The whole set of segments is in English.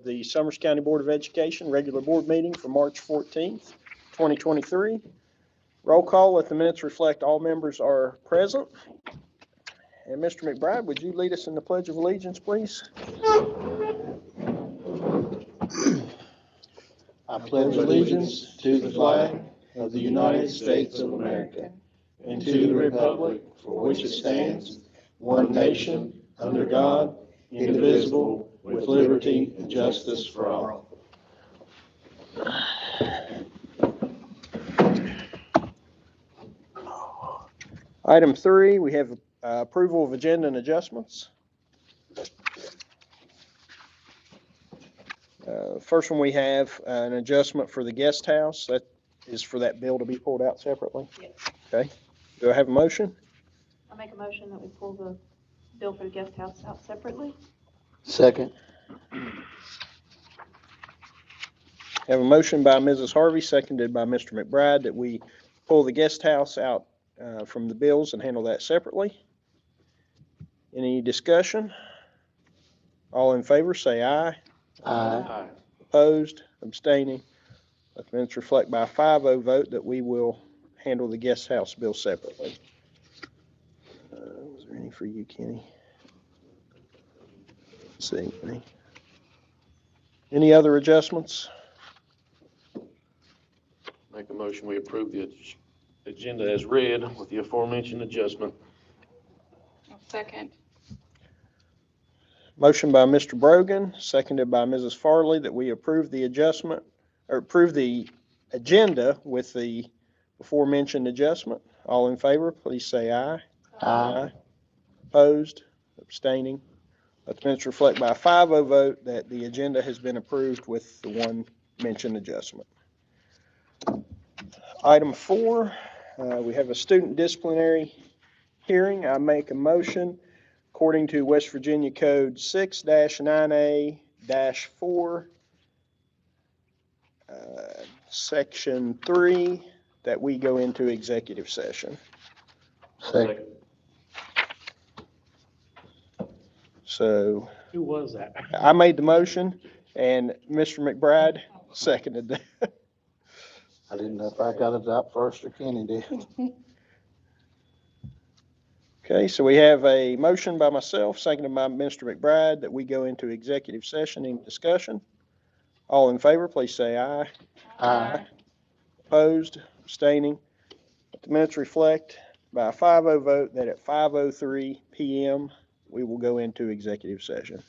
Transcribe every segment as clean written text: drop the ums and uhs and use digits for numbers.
the Summers County Board of Education regular board meeting for March 14th, 2023. Roll call. Let the minutes reflect all members are present. And Mr. McBride, would you lead us in the Pledge of Allegiance, please? I pledge allegiance to the flag of the United States of America and to the republic for which it stands, one nation, under God, indivisible, with liberty and justice for all. Item 3, we have approval of agenda and adjustments. First one, we have an adjustment for the guest house. That is for that bill to be pulled out separately. Yes. Okay. Do I have a motion? I'll make a motion that we pull the bill for the guest house out separately. Second. Have a motion by Mrs. Harvey, seconded by Mr. McBride, that we pull the guest house out from the bills and handle that separately. Any discussion? All in favor, say aye. Aye. Opposed, abstaining. Let the minutes reflect by a 5-0 vote that we will handle the guest house bill separately. Was there any for you, Kenny? Let's see. Any other adjustments? Make a motion, we approve the agenda as read with the aforementioned adjustment. Second. Motion by Mr. Brogan, seconded by Mrs. Farley, that we approve the adjustment, or approve the agenda with the aforementioned adjustment. All in favor, please say aye. Aye. Opposed, abstaining. Let the minutes reflect by a 5-0 vote that the agenda has been approved with the one mentioned adjustment. Item 4, we have a student disciplinary hearing. I make a motion according to West Virginia Code 6-9A-4, Section 3, that we go into executive session. Second. So Who was that? I made the motion and Mr. McBride seconded that. I didn't know if I got it out first or Kenny did. Okay, so we have a motion by myself, seconded by Mr. McBride, that we go into executive session. Any discussion? All in favor, please say aye. Aye. Opposed, abstaining. Let the minutes reflect by a 5-0 vote that at 5:03 p.m. we will go into executive session.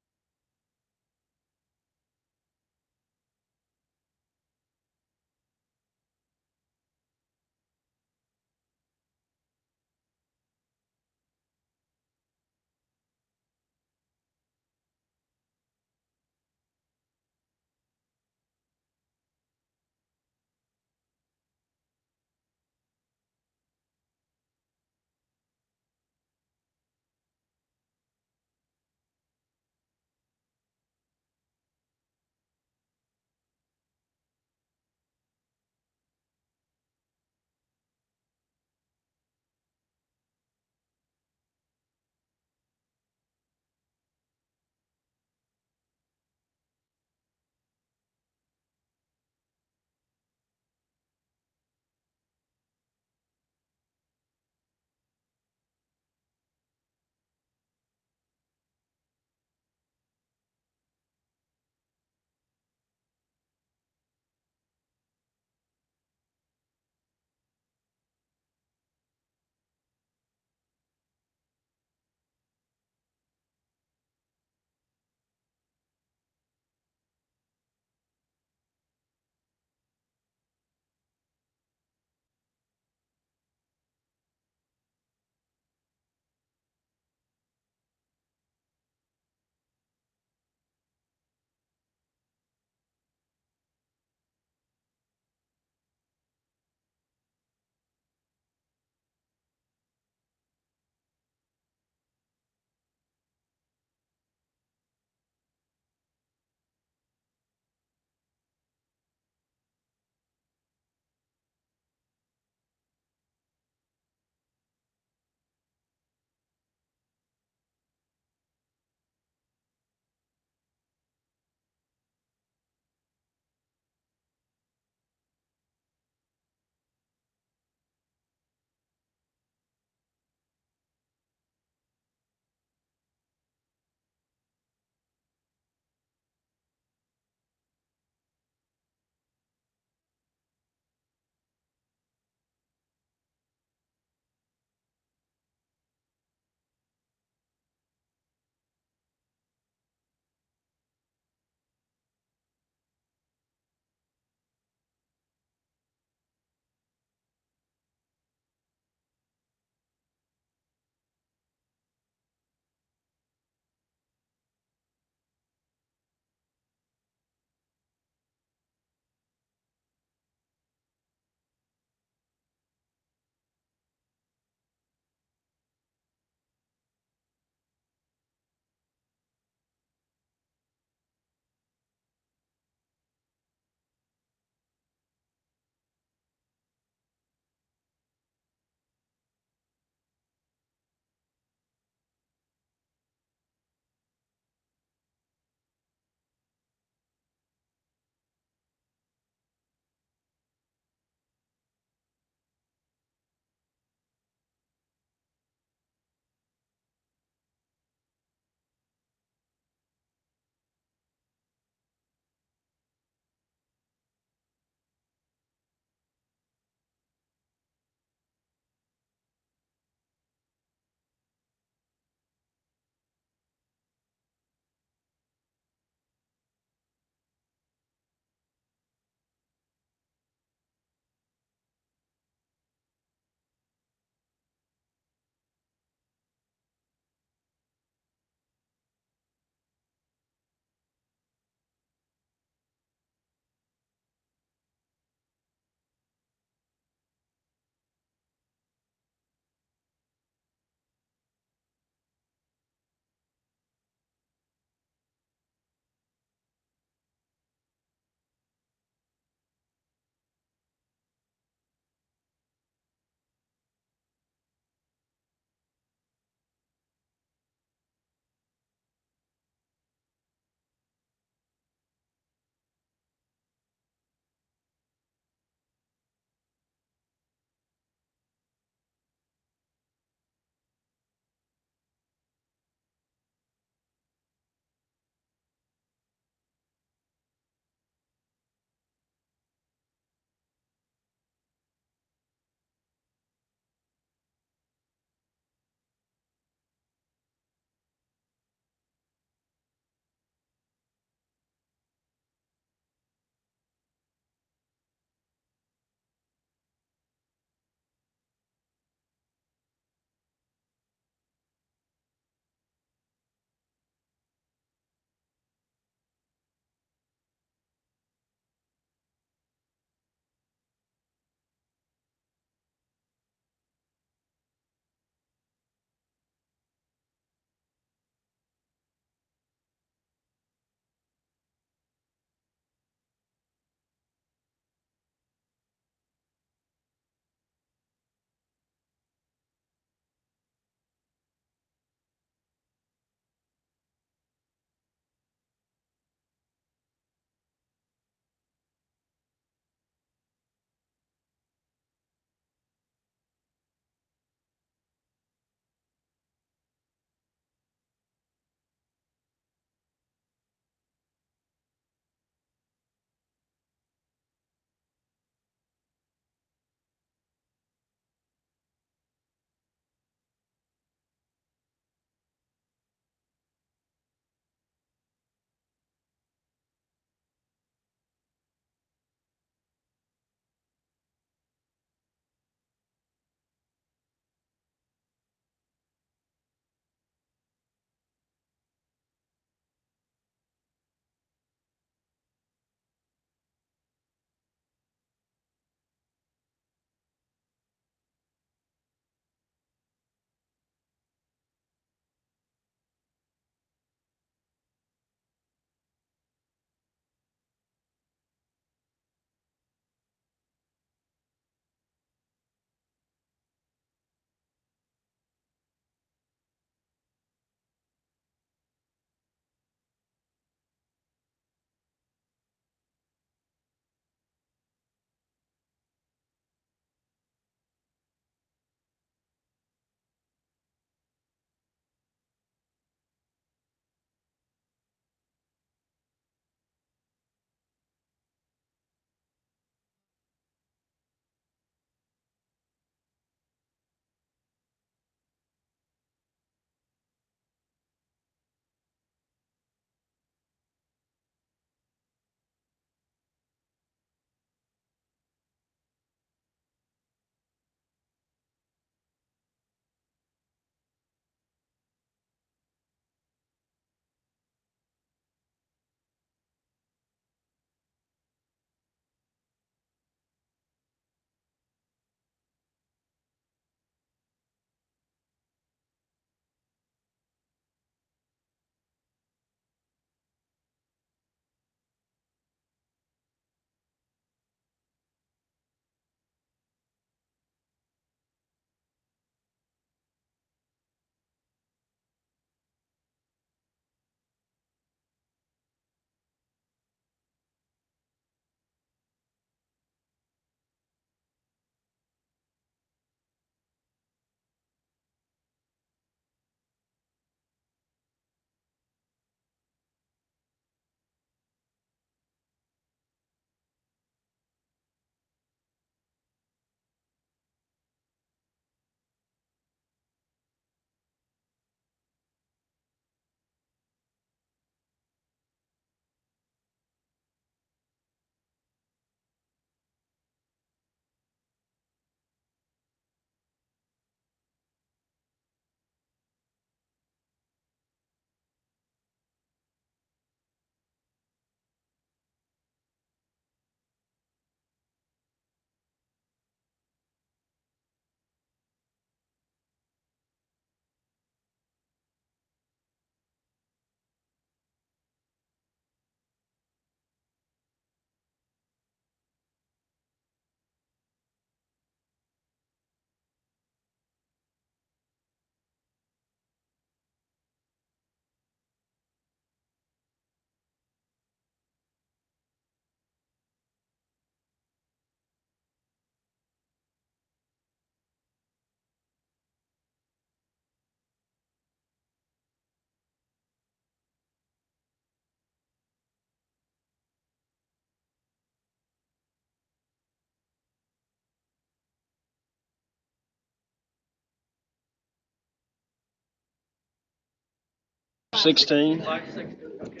5:16. 5:16, okay.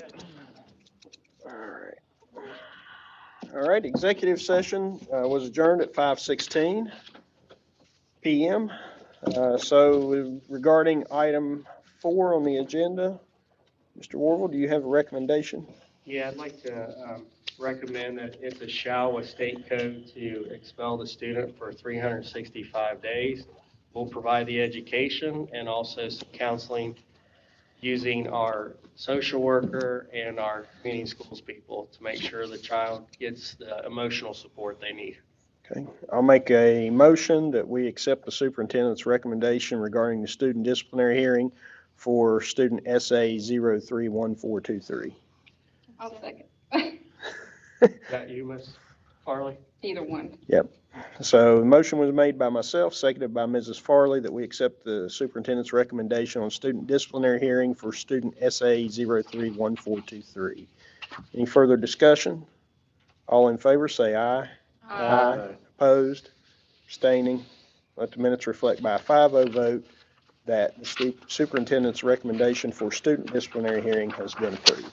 All right. All right, executive session was adjourned at 5:16 PM. So regarding item 4 on the agenda, Mr. Warville, do you have a recommendation? Yeah, I'd like to recommend that it's a shall with state code to expel the student for 365 days. We'll provide the education and also some counseling using our social worker and our community schools people to make sure the child gets the emotional support they need. Okay, I'll make a motion that we accept the superintendent's recommendation regarding the student disciplinary hearing for student SA 031423. I'll second. Is that you, Ms. Farley? Either one. So the motion was made by myself, seconded by Mrs. Farley, that we accept the superintendent's recommendation on student disciplinary hearing for student SA 031423. Any further discussion? All in favor, say aye. Aye. Opposed, abstaining. Let the minutes reflect by a 5-0 vote that the superintendent's recommendation for student disciplinary hearing has been approved.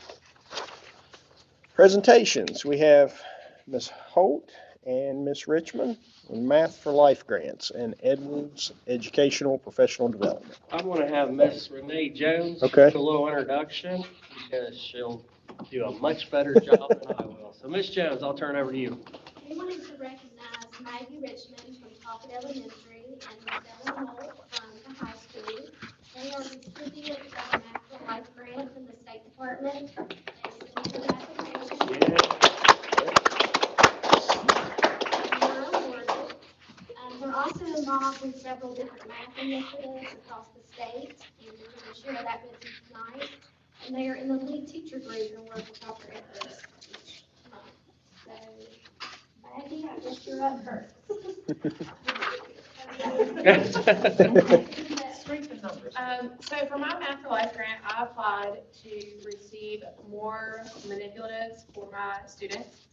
Presentations, we have Ms. Holt and Ms. Richmond on Math for Life grants and Edwards Educational Professional Development. I'm going to have Miss Renee Jones Okay. do a little introduction because she'll do a much better job than I will. So Miss Jones, I'll turn it over to you. We wanted to recognize Maggie Richmond from Talbot Elementary and Michelle Holt from the high school. They are recipients of a Math for Life grant from the State Department. They submitted an application. Yeah. And were awarded. We're also involved in several different math initiatives across the state, and we're going to share that with you tonight. And they are in the lead teacher group and work with Dr. Edwards each month. So, Maggie, I guess you're up first. So for my Math for Life grant, I applied to receive more manipulatives for my students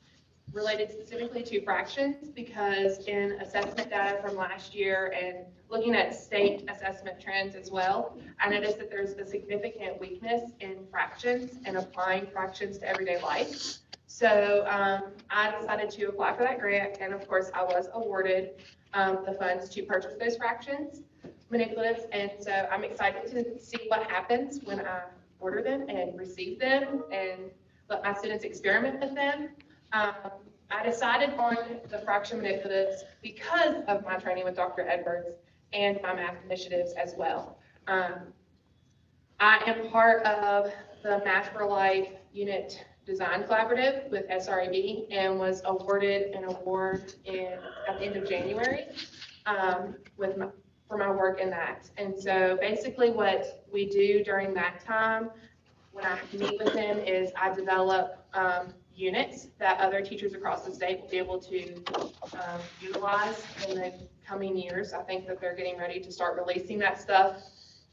related specifically to fractions, because in assessment data from last year and looking at state assessment trends as well, I noticed that there's a significant weakness in fractions and applying fractions to everyday life. So I decided to apply for that grant, and of course I was awarded the funds to purchase those fractions manipulatives, and so I'm excited to see what happens when I order them and receive them and let my students experiment with them. I decided on the fraction manipulatives because of my training with Dr. Edwards and my math initiatives as well. I am part of the Math for Life Unit Design Collaborative with SREB and was awarded an award at the end of January for my work in that. And so basically what we do during that time when I meet with them is I develop units that other teachers across the state will be able to utilize in the coming years. I think that they're getting ready to start releasing that stuff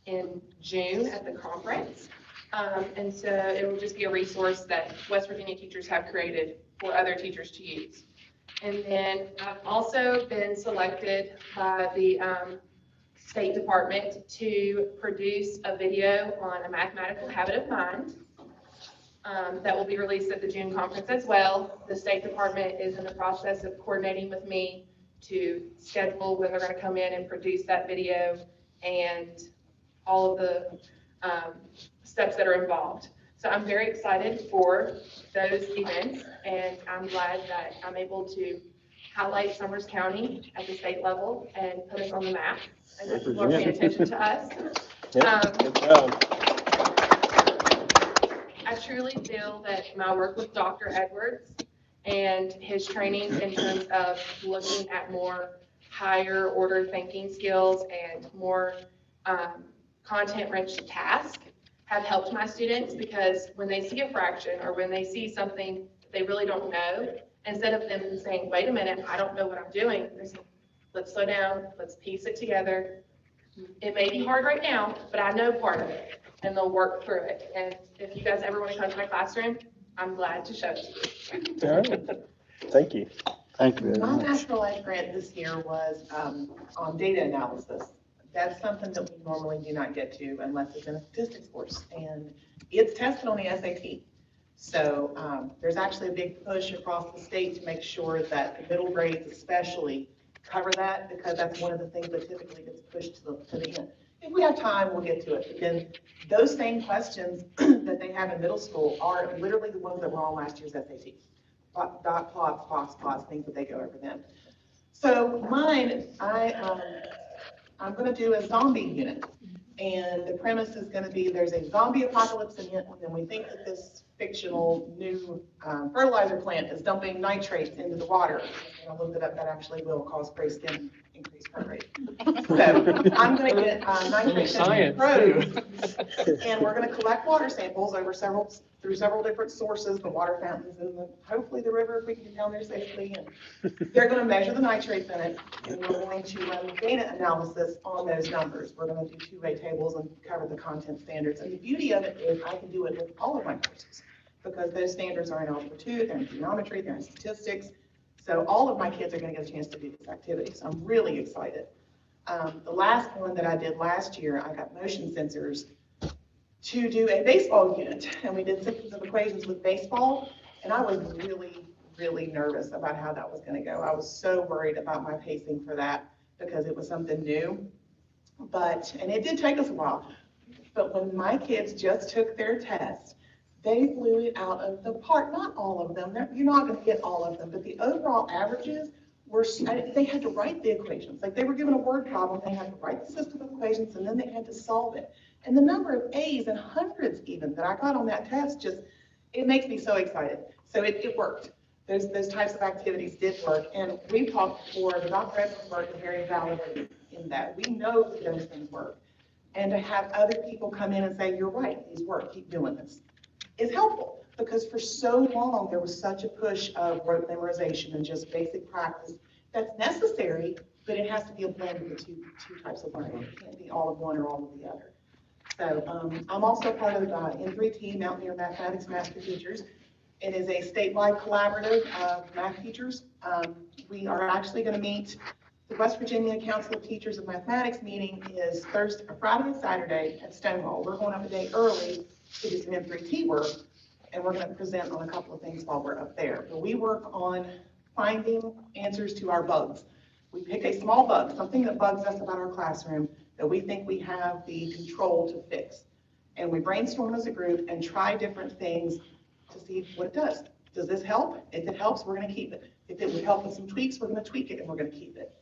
in June at the conference. And so it will just be a resource that West Virginia teachers have created for other teachers to use. And then I've also been selected by the State Department to produce a video on a mathematical habit of mind that will be released at the June conference as well. The State Department is in the process of coordinating with me to schedule when they're going to come in and produce that video and all of the steps that are involved. So I'm very excited for those events, and I'm glad that I'm able to highlight Summers County at the state level and put us on the map, and that people are paying attention to us. Good job. I truly feel that my work with Dr. Edwards and his training in terms of looking at more higher order thinking skills and more content-rich tasks have helped my students, because when they see a fraction or when they see something they really don't know, instead of them saying, wait a minute, I don't know what I'm doing, they're saying, let's slow down, let's piece it together. It may be hard right now, but I know part of it, and they'll work through it. And if you guys ever want to come to my classroom, I'm glad to show it to you. All right. Thank you. Thank you very My much. Math for Life grant this year was on data analysis. That's something that we normally do not get to unless it's in a statistics course, and it's tested on the SAT. So there's actually a big push across the state to make sure that the middle grades especially cover that, because that's one of the things that typically gets pushed to the end. If we have time, we'll get to it. But then those same questions that they have in middle school are literally the ones that were on last year's SAT. Dot plots, box plots, things that they go over them. So mine, I'm going to do a zombie unit. And the premise is going to be there's a zombie apocalypse in it, and we think that this fictional new fertilizer plant is dumping nitrates into the water. And I looked it up, that actually will cause gray skin, increased heart rate. So I'm going to get nitrates in the roads, and we're going to collect water samples through several different sources, the water fountains, and hopefully the river if we can get down there safely. And they're going to measure the nitrates in it, and we're going to run data analysis on those numbers. We're going to do two-way tables and cover the content standards. And the beauty of it is I can do it with all of my courses, because those standards are in Algebra 2, they're in geometry, they're in statistics. So all of my kids are going to get a chance to do this activity. So I'm really excited. The last one that I did last year, I got motion sensors to do a baseball unit, and we did systems of equations with baseball, and I was really, really nervous about how that was going to go. I was so worried about my pacing for that because it was something new, and it did take us a while, but when my kids just took their test, they blew it out of the park. Not all of them, you're not going to get all of them, but the overall averages were, they had to write the equations. Like, they were given a word problem, they had to write the system of equations, and then they had to solve it. And the number of A's and hundreds even that I got on that test, it makes me so excited. So it worked. Those types of activities did work. And we've talked before, Dr. Edson's work is very validating in that. We know that those things work. And to have other people come in and say, you're right, these work, keep doing this, is helpful. Because for so long, there was such a push of rote memorization and just basic practice that's necessary, but it has to be a blend of the two types of learning. It can't be all of one or all of the other. So I'm also part of the N3T, Mountaineer Mathematics Master Teachers. It is a statewide collaborative of math teachers. We are actually going to meet, the West Virginia Council of Teachers of Mathematics meeting is Friday and Saturday at Stonewall. We're going up a day early to do some N3T work, and we're going to present on a couple of things while we're up there. But we work on finding answers to our bugs. We pick a small bug, something that bugs us about our classroom, that we think we have the control to fix. And we brainstorm as a group and try different things to see what it does. Does this help? If it helps, we're going to keep it. If it would help with some tweaks, we're going to tweak it and we're going to keep it.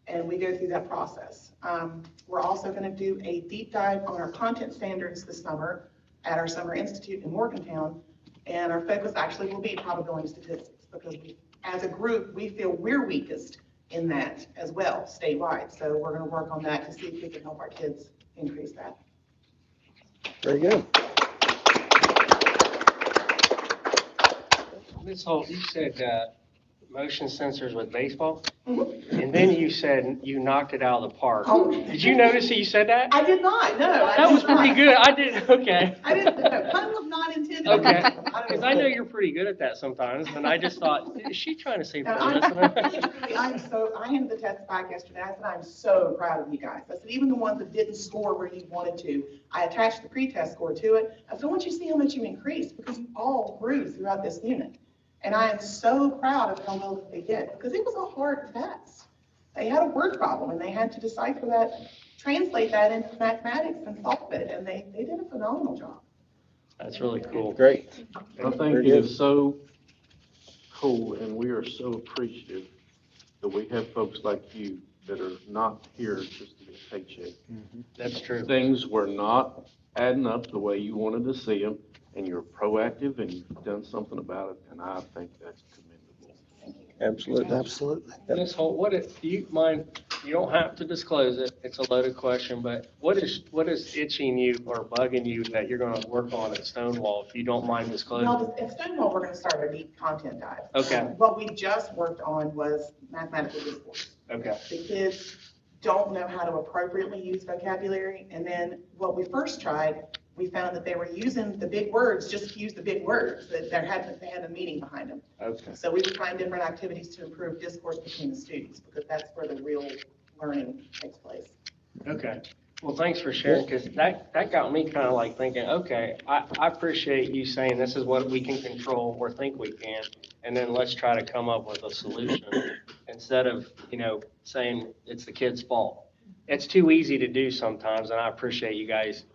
And we go through that process. We're also going to do a deep dive on our content standards this summer at our Summer Institute in Morgantown. And our focus actually will be probability statistics, because as a group, we feel we're weakest in that as well, statewide. So we're going to work on that to see if we can help our kids increase that. Very good. Ms. Holt, you said motion sensors with baseball, and then you said you knocked it out of the park. Oh. Did you notice that you said that? I did not, no. That was pretty good. I didn't, okay. I didn't, no, pun was not intended. Okay, because I know you're pretty good at that sometimes, and I just thought, is she trying to say No, for listener? I handed the test back yesterday. I said, I'm so proud of you guys. I said, even the ones that didn't score where you wanted to, I attached the pre-test score to it. I said, I want you to see how much you increased, because you all grew throughout this unit. And I am so proud of how well that they did, because it was a hard test. They had a word problem, and they had to decipher that, translate that into mathematics and solve it, and they did a phenomenal job. That's really cool. Great. I think Very it good. is so cool, and we are so appreciative that we have folks like you that are not here just to get a paycheck. That's true. Things were not adding up the way you wanted to see them, and you're proactive and you've done something about it, and I think that's commendable. Absolutely. Absolutely. Ms. Holt, what if, do you mind, you don't have to disclose it, it's a loaded question, but what is itching you or bugging you that you're gonna work on at Stonewall, if you don't mind disclosing? Well, at Stonewall, we're going to start our deep content dive. Okay. What we just worked on was mathematical discourse. Okay. The kids don't know how to appropriately use vocabulary, and then what we first tried, we found that they were using the big words just to use the big words, that they had a meaning behind them. Okay. So we were trying different activities to improve discourse between the students, because that's where the real learning takes place. Okay. Well, thanks for sharing, because that got me kind of like thinking, okay, I appreciate you saying this is what we can control or think we can, and then let's try to come up with a solution instead of, saying it's the kid's fault. It's too easy to do sometimes, and I appreciate you guys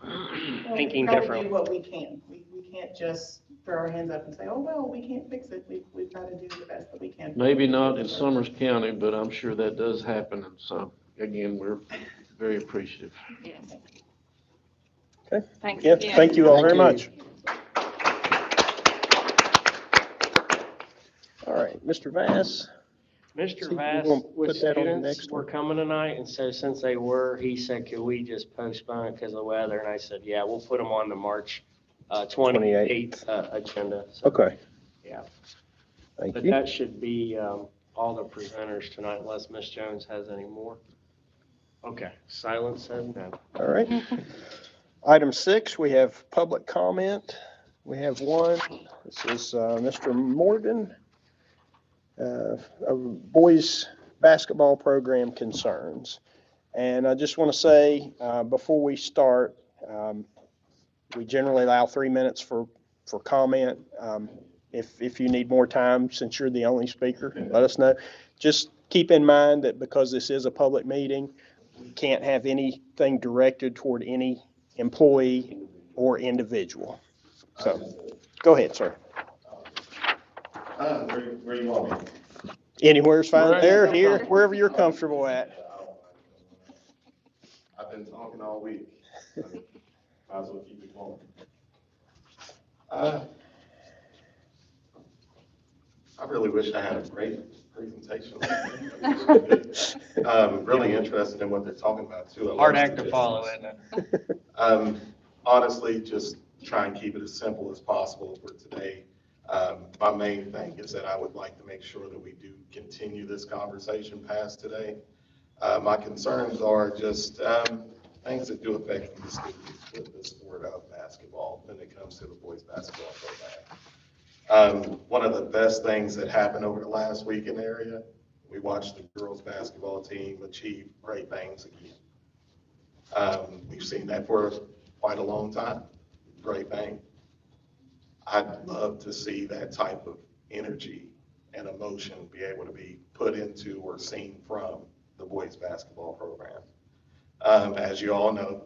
thinking We've got to differently. do what we can. We can't just throw our hands up and say, oh, well, we can't fix it. We've got to do the best that we can. Maybe not in Summers County, but I'm sure that does happen. And so, again, we're very appreciative. Yes. Okay. Thanks Yeah, again. thank you all very much. All right, Mr. Vass. Mr. So Vass, we're gonna with put that on the students, next were one? coming tonight, and so since they were, he said, could we just postpone it because of the weather? And I said, yeah, we'll put them on the March 28th agenda. So, Okay. Yeah. Thank But you. that should be all the presenters tonight, unless Ms. Jones has any more. Okay, silence says no. All right. Item 6, we have public comment. We have one. This is Mr. Morgan, of boys basketball program concerns. And I just want to say, before we start, we generally allow 3 minutes for comment. If you need more time, since you're the only speaker, let us know. Just keep in mind that because this is a public meeting, we can't have anything directed toward any employee or individual. So, go ahead, sir. Where you want me? Anywhere's fine. There, here, wherever you're comfortable at. I've been talking all week. Might as well keep it going. I really wish I had a great presentation. Really interested in what they're talking about too. Hard act to follow, isn't it? Honestly, just try and keep it as simple as possible for today. My main thing is that I would like to make sure that we do continue this conversation past today. My concerns are just things that do affect the students with the sport of basketball when it comes to the boys basketball program. One of the best things that happened over the last week in the area, we watched the girls basketball team achieve great things again. We've seen that for quite a long time. Great thing. I'd love to see that type of energy and emotion be able to be put into or seen from the boys basketball program. As you all know,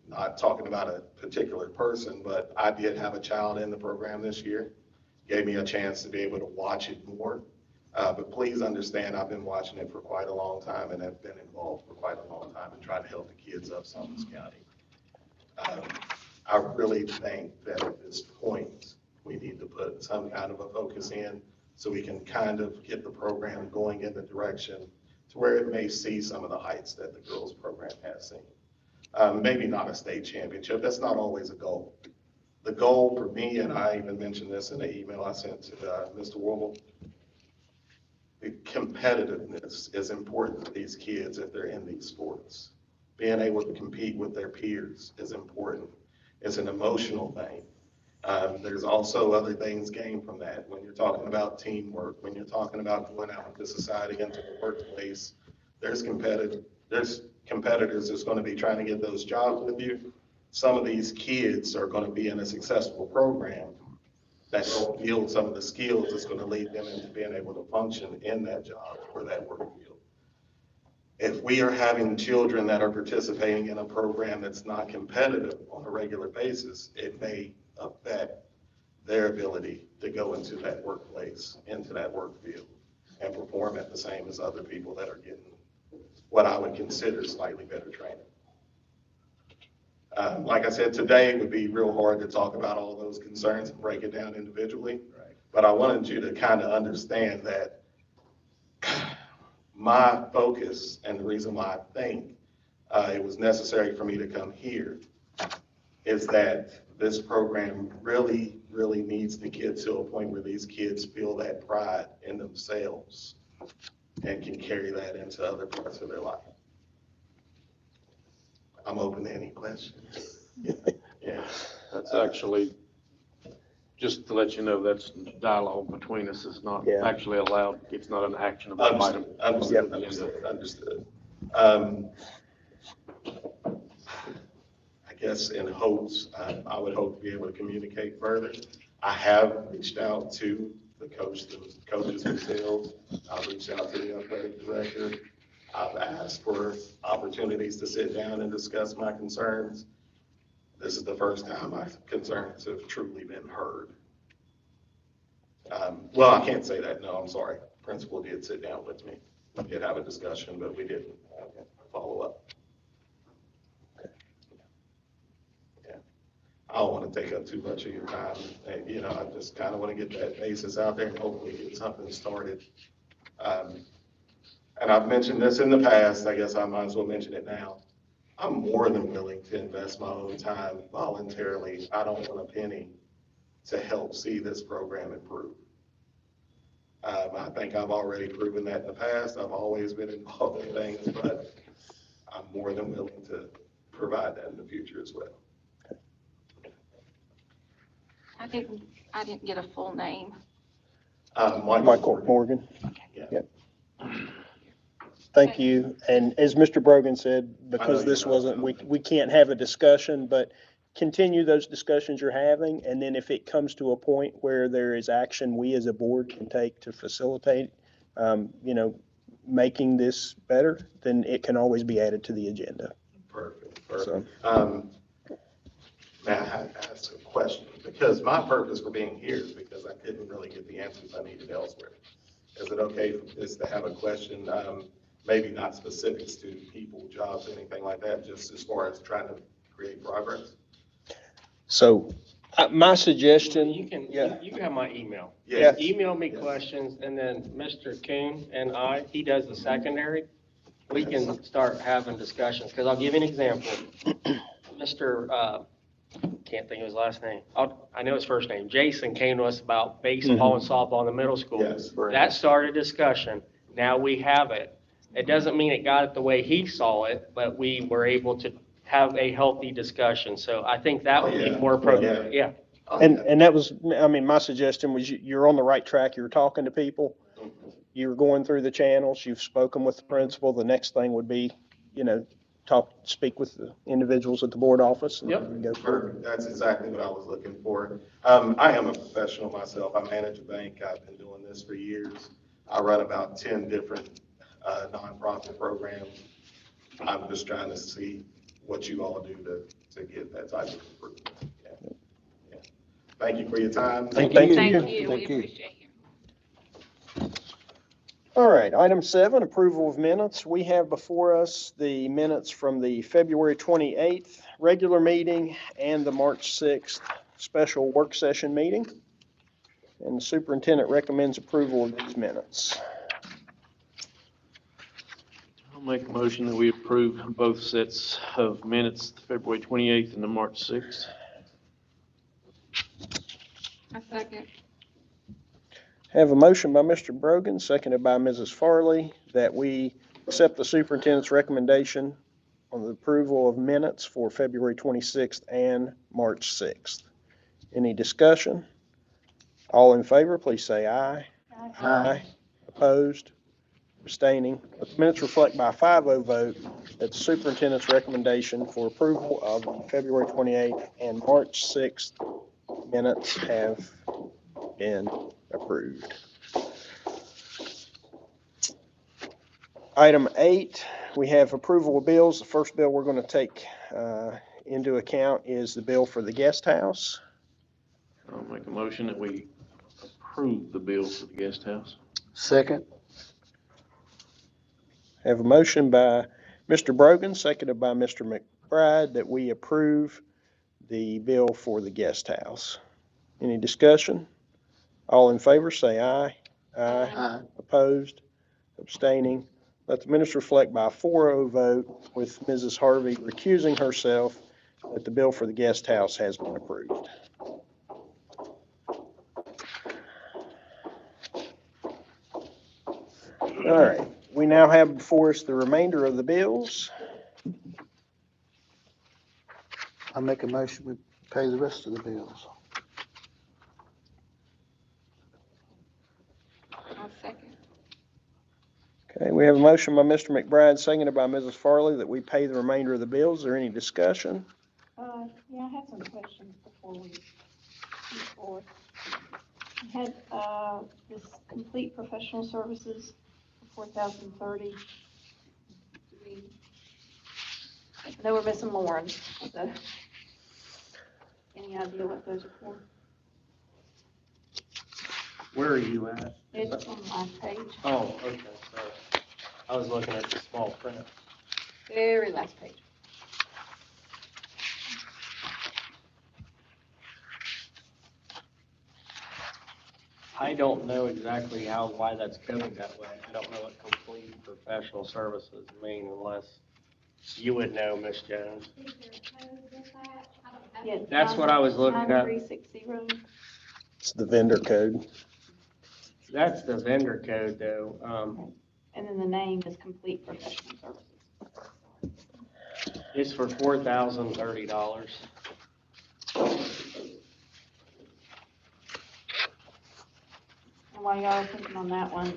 not talking about a particular person, but I did have a child in the program this year. Gave me a chance to be able to watch it more. But please understand, I've been watching it for quite a long time and have been involved for quite a long time and trying to help the kids of Summers County. I really think that at this point, we need to put some kind of a focus in so we can kind of get the program going in the direction to where it may see some of the heights that the girls program has seen. Maybe not a state championship. That's not always a goal. The goal for me, and I even mentioned this in the email I sent to Mr. Worble, the competitiveness is important to these kids if they're in these sports. Being able to compete with their peers is important. It's an emotional thing. There's also other things gained from that. When you're talking about teamwork, when you're talking about going out into society, into the workplace, there's competitors that's going to be trying to get those jobs with you. Some of these kids are going to be in a successful program that will build some of the skills that's going to lead them into being able to function in that job or that work field. If we are having children that are participating in a program that's not competitive on a regular basis, it may affect their ability to go into that workplace, into that work field, and perform at the same as other people that are getting what I would consider slightly better training. Like I said, today would be real hard to talk about all those concerns and break it down individually, but I wanted you to kind of understand that my focus and the reason why I think it was necessary for me to come here is that this program really, really needs to get to a point where these kids feel that pride in themselves and can carry that into other parts of their life. I'm open to any questions. Yeah. That's actually, just to let you know, that's dialogue between us. It's not Yeah. actually allowed. It's not an actionable item. Understood. guess in hopes, I would hope to be able to communicate further. I have reached out to the coaches themselves. I've reached out to the athletic director. I've asked for opportunities to sit down and discuss my concerns. This is the first time my concerns have truly been heard. Well, I can't say that. No, I'm sorry. Principal did sit down with me. We did have a discussion, but we didn't follow up. Yeah. I don't want to take up too much of your time. You know, I just kind of want to get that basis out there and hopefully get something started. And I've mentioned this in the past. I guess I might as well mention it now. I'm more than willing to invest my own time voluntarily. I don't want a penny to help see this program improve. I think I've already proven that in the past. I've always been involved in things, but I'm more than willing to provide that in the future as well. I didn't get a full name. Michael Morgan. Yeah. Yep. Thank you. And as Mr. Brogan said, because this wasn't, we can't have a discussion, but continue those discussions you're having. And then if it comes to a point where there is action we as a board can take to facilitate, you know, making this better, then it can always be added to the agenda. Perfect. So. May I ask a question? Because my purpose for being here is because I couldn't really get the answers I needed elsewhere. Is it okay for this to have a question? Maybe not specifics to people, jobs, anything like that, just as far as trying to create progress? So my suggestion. You can have my email. Yeah. Email me questions, and then Mr. Coon and he does the secondary. We can start having discussions, because I'll give you an example. Mr. Can't think of his last name. I know his first name. Jason came to us about baseball and softball in the middle school. Yes. That started a discussion. Now we have it. It doesn't mean it got it the way he saw it, but we were able to have a healthy discussion. So I think that would be more appropriate. Yeah. And that was, I mean, my suggestion was you're on the right track. You're talking to people. You're going through the channels. You've spoken with the principal. The next thing would be, you know, speak with the individuals at the board office. And go Perfect. That's exactly what I was looking for. I am a professional myself. I manage a bank. I've been doing this for years. I run about 10 different nonprofit programs. I'm just trying to see what you all do to get that type of improvement. Yeah. Thank you for your time. Thank you. We appreciate you. All right, item 7, approval of minutes. We have before us the minutes from the February 28th regular meeting and the March 6th special work session meeting. And the superintendent recommends approval of these minutes. I'll make a motion that we approve both sets of minutes, the February 28th and the March 6th. A second. Have a motion by Mr. Brogan, seconded by Mrs. Farley, that we accept the superintendent's recommendation on the approval of minutes for February 26th and March 6th. Any discussion? All in favor, please say aye. Aye. Opposed? Abstaining? Let the minutes reflect by a 5-0 vote that the superintendent's recommendation for approval of the February 28th and March 6th minutes have been approved. Item 8, we have approval of bills. The first bill we're going to take into account is the bill for the guest house. I'll make a motion that we approve the bill for the guest house. Second. Have a motion by Mr. Brogan, seconded by Mr. McBride, that we approve the bill for the guest house. Any discussion? All in favor, say aye. Aye. Opposed? Abstaining? Let the minutes reflect by a 4-0 vote with Mrs. Harvey recusing herself that the bill for the guest house has been approved. All right, we now have before us the remainder of the bills. I make a motion, we pay the rest of the bills. I'll second. Okay, we have a motion by Mr. McBride, seconded by Mrs. Farley, that we pay the remainder of the bills. Is there any discussion? this complete professional services for 4,030. I know we're missing Lauren, so any idea what those are for? Where are you at? It's on the last page, Oh, okay, sorry. I was looking at the small print. very last page. I don't know exactly why that's coded that way. I don't know what complete professional services mean unless you would know, Ms. Jones. Is there a code with that? I don't have Yeah, it. That's what I was looking at. 9360. It's the vendor code. That's the vendor code though. And then the name is complete professional services. It's for $4,030. And while y'all are thinking on that one,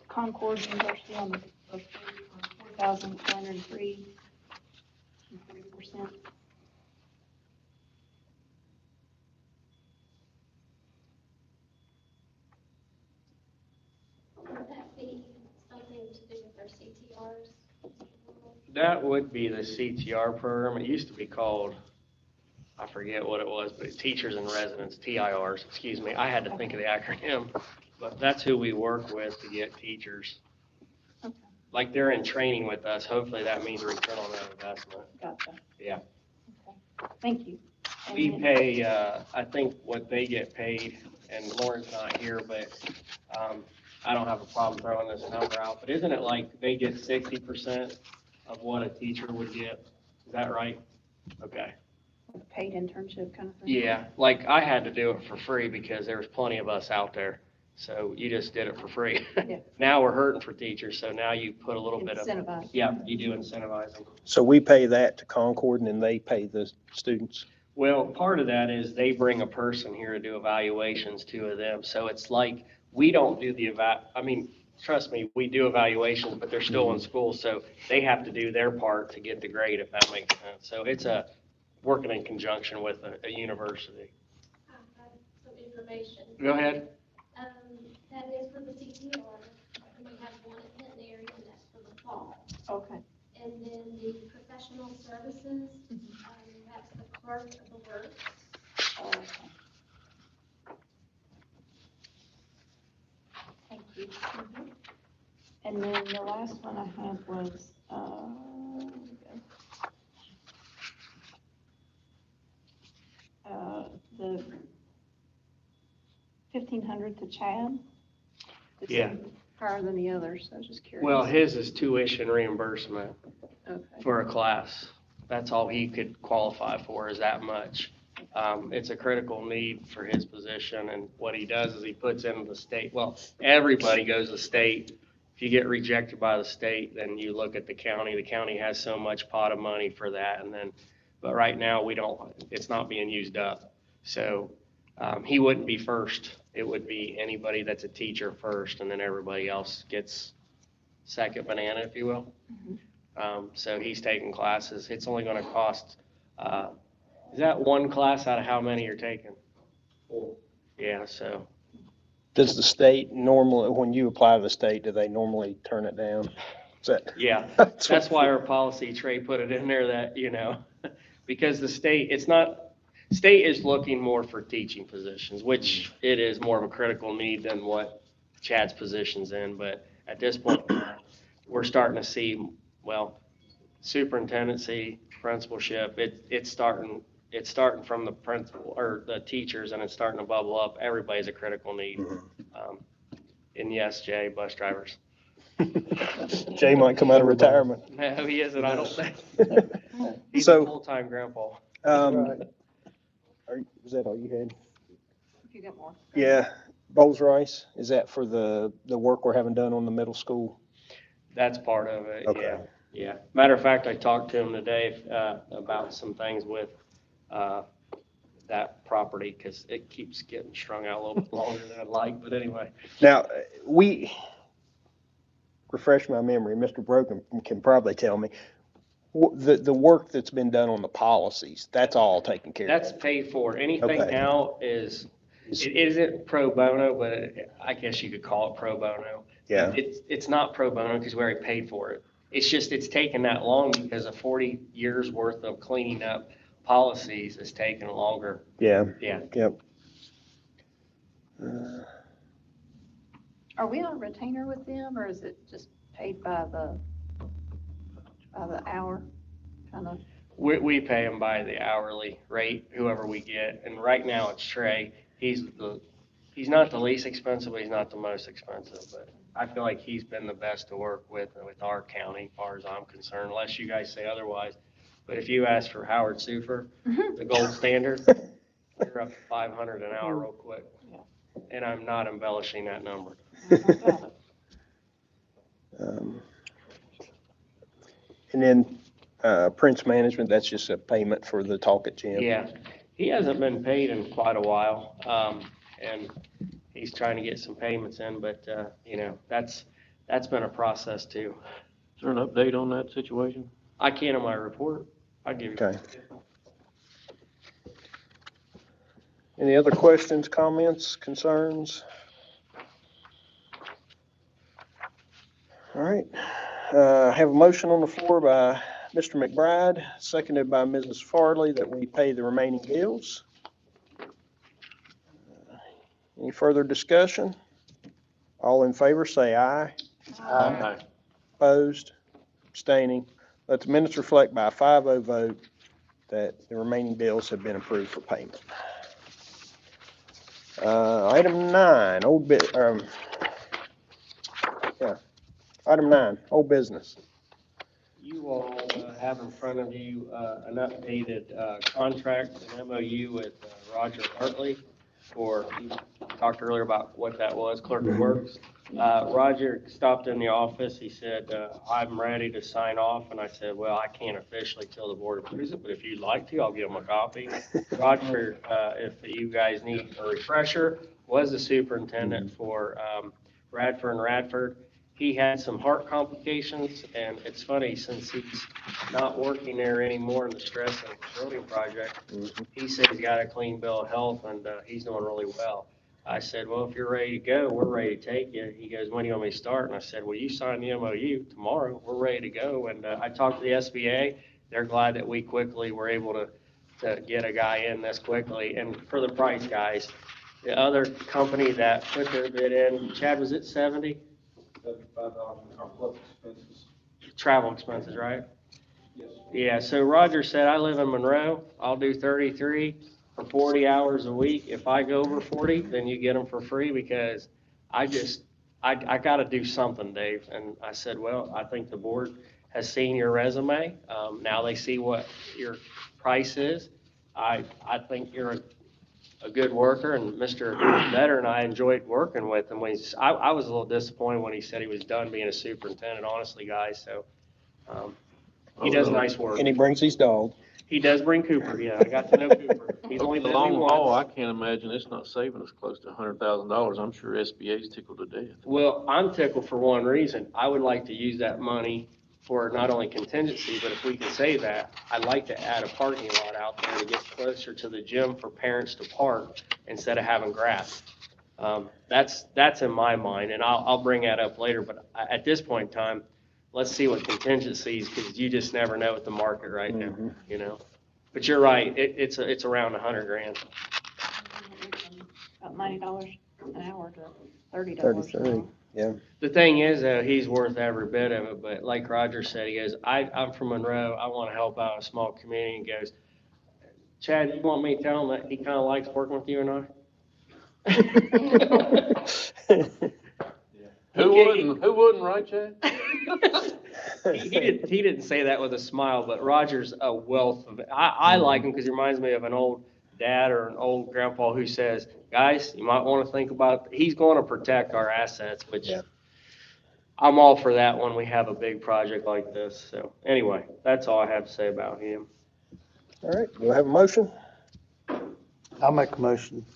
Concord University on the first page for 4,403 and 40%. Would that be something to do with their CTRs? That would be the CTR program. It used to be called, I forget what it was, but it's Teachers in Residence, TIRs, excuse me. I had to think of the acronym, but that's who we work with to get teachers. Okay, Like they're in training with us. Hopefully that means a return on that investment. gotcha. Yeah. Okay, thank you. And We then- pay, I think what they get paid, and Lauren's not here, but I don't have a problem throwing this number out, but isn't it like they get 60% of what a teacher would get? Is that right? Okay. Paid internship kind of thing? Yeah, like I had to do it for free because there was plenty of us out there. So you just did it for free. Yeah. Now we're hurting for teachers, so now you put a little bit of, Incentivized. yeah, you do incentivize them. So we pay that to Concord and then they pay the students? Well, part of that is they bring a person here to do evaluations, two of them. So it's like, we don't do the I mean, trust me, we do evaluations, but they're still in school. So they have to do their part to get the grade, if that makes sense. So it's working in conjunction with a university. I have some information. Go ahead. That is for the CTR, and we have one at Centenary, and that's for the fall. Okay. And then the professional services, that's the clerk of the works. Okay. Thank you. And then the last one I had was, the 1,500 to Chad. It Yeah. seemed higher than the others, so I was just curious. Well, his is tuition reimbursement Okay. for a class. That's all he could qualify for, is that much. It's a critical need for his position, and what he does is he puts in the state, well, everybody goes to state. If you get rejected by the state, then you look at the county. The county has so much pot of money for that, and then, but right now, we don't, it's not being used up. So, he wouldn't be first. It would be anybody that's a teacher first, and then everybody else gets second banana, if you will. So he's taking classes. It's only gonna cost, is that one class out of how many you're taking? 4. Yeah, so, Does the state normally, when you apply to the state, do they normally turn it down? Is that? yeah, that's why our policy, Trey put it in there that, because the state, state is looking more for teaching positions, which it is more of a critical need than what Chad's position's in, but at this point, we're starting to see, well, superintendency, principalship, it's starting from the principal, or the teachers, and it's starting to bubble up. Everybody's a critical need. And yes, Jay, bus drivers. Jay might come out of retirement. No, he isn't, I don't think. He's a So, full-time grandpa. is that all you had? If you got more. Yeah, Bowles Rice, is that for the work we're having done on the middle school? That's part of it, Okay. yeah. Yeah. Matter of fact, I talked to him today about some things with that property, because it keeps getting strung out a little bit longer than I'd like, but anyway. Now, refresh my memory, Mr. Brogan can probably tell me, the work that's been done on the policies, that's all taken care of? That's paid for. Anything Okay. now is, It isn't pro bono, but I guess you could call it pro bono. Yeah. It's not pro bono because we already paid for it. It's just, it's taken that long because of 40 years worth of cleaning up policies has taken longer. Yeah. Yeah. Yep. Are we on a retainer with them, or is it just paid by the hour, kind of? We pay them by the hourly rate, whoever we get. And right now it's Trey. He's not the least expensive, but he's not the most expensive. But I feel like he's been the best to work with our county, as far as I'm concerned, unless you guys say otherwise. But if you ask for Howard Super, the gold standard, you're up to 500 an hour real quick. Yeah. And I'm not embellishing that number. And then Prince Management, that's just a payment for the talk at Jim. Yeah, he hasn't been paid in quite a while, and he's trying to get some payments in, but, that's been a process too. Is there an update on that situation? I can't in my report. I'll give you. Okay. Any other questions, comments, concerns? All right. I have a motion on the floor by Mr. McBride, seconded by Mrs. Farley, that we pay the remaining bills. Any further discussion? All in favor, say aye. Aye. Opposed, abstaining. Let the minutes reflect by a 5-0 vote that the remaining bills have been approved for payment. Item 9, Item 9, old business. You all have in front of you an updated contract, an MOU with Roger Hartley for, you talked earlier about what that was, Clerk of Works. Roger stopped in the office. He said, I'm ready to sign off. And I said, well, I can't officially till the board approves it, but if you'd like to, I'll give him a copy. Roger, if you guys need a refresher, was the superintendent for Radford and Radford. He had some heart complications, and it's funny, since he's not working there anymore in the stress of the building project, he said he's got a clean bill of health, and he's doing really well. I said, well, if you're ready to go, we're ready to take you. He goes, when do you want me to start? And I said, well, you sign the MOU tomorrow. We're ready to go. And I talked to the SBA. They're glad that we quickly were able to get a guy in this quickly. And for the price, guys, the other company that put their bid in, Chad, was it 70? Travel expenses, right? Yes. Yeah, so Roger said, I live in Monroe. I'll do 33 for 40 hours a week. If I go over 40, then you get them for free, because I got to do something, Dave. And I said, well, I think the board has seen your resume. Now they see what your price is. I think you're a good worker, and Mr. Vetter and I enjoyed working with him. I was a little disappointed when he said he was done being a superintendent, honestly, guys. So he does nice work. And he brings his dog. He does bring Cooper, yeah. I got to know Cooper. He's only The been with me long haul, I once. can't imagine it's not saving us close to $100,000. I'm sure SBA's tickled to death. Well, I'm tickled for one reason. I would like to use that money for not only contingency, but if we can save that, I'd like to add a parking lot out there to get closer to the gym for parents to park instead of having grass. That's in my mind, and I'll bring that up later. But at this point in time, let's see what contingencies, because you just never know with the market right now, you know? But you're right, it's around $100,000. About $90 an hour to $30. 33, yeah. The thing is, though, he's worth every bit of it, but like Roger said, he goes, I'm from Monroe, I want to help out a small community, and goes, Chad, you want me to tell him that he kind of likes working with you and I? Who wouldn't, right, Chad? He didn't say that with a smile, but Roger's a wealth of, I like him because he reminds me of an old dad or an old grandpa who says, guys, you might want to think about, he's going to protect our assets, which Yeah. I'm all for that when we have a big project like this. So anyway, that's all I have to say about him. All right, do I have a motion? I'll make a motion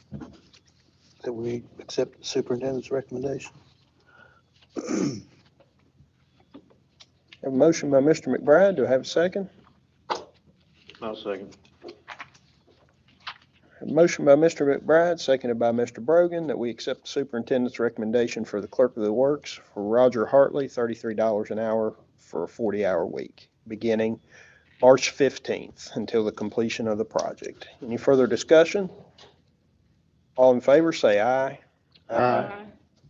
that we accept the superintendent's recommendation. Have a motion by Mr. McBride. Do I have a second? No second. Motion by Mr. McBride, seconded by Mr. Brogan, that we accept the superintendent's recommendation for the clerk of the works for Roger Hartley, $33 an hour for a 40-hour week, beginning March 15th until the completion of the project. Any further discussion? All in favor, say aye. Aye.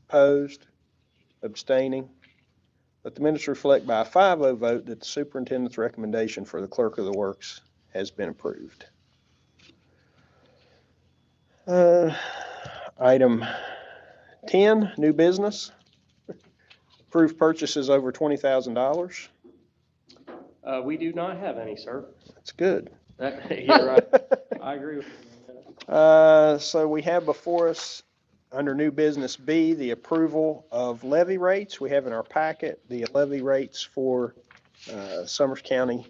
Opposed? Abstaining? Let the minutes reflect by a 5-0 vote that the superintendent's recommendation for the clerk of the works has been approved. Item 10, new business. Approved purchases over $20,000. We do not have any, sir. That's good. You're right. I agree with you. So we have before us, under new business B, the approval of levy rates. We have in our packet the levy rates for Summers County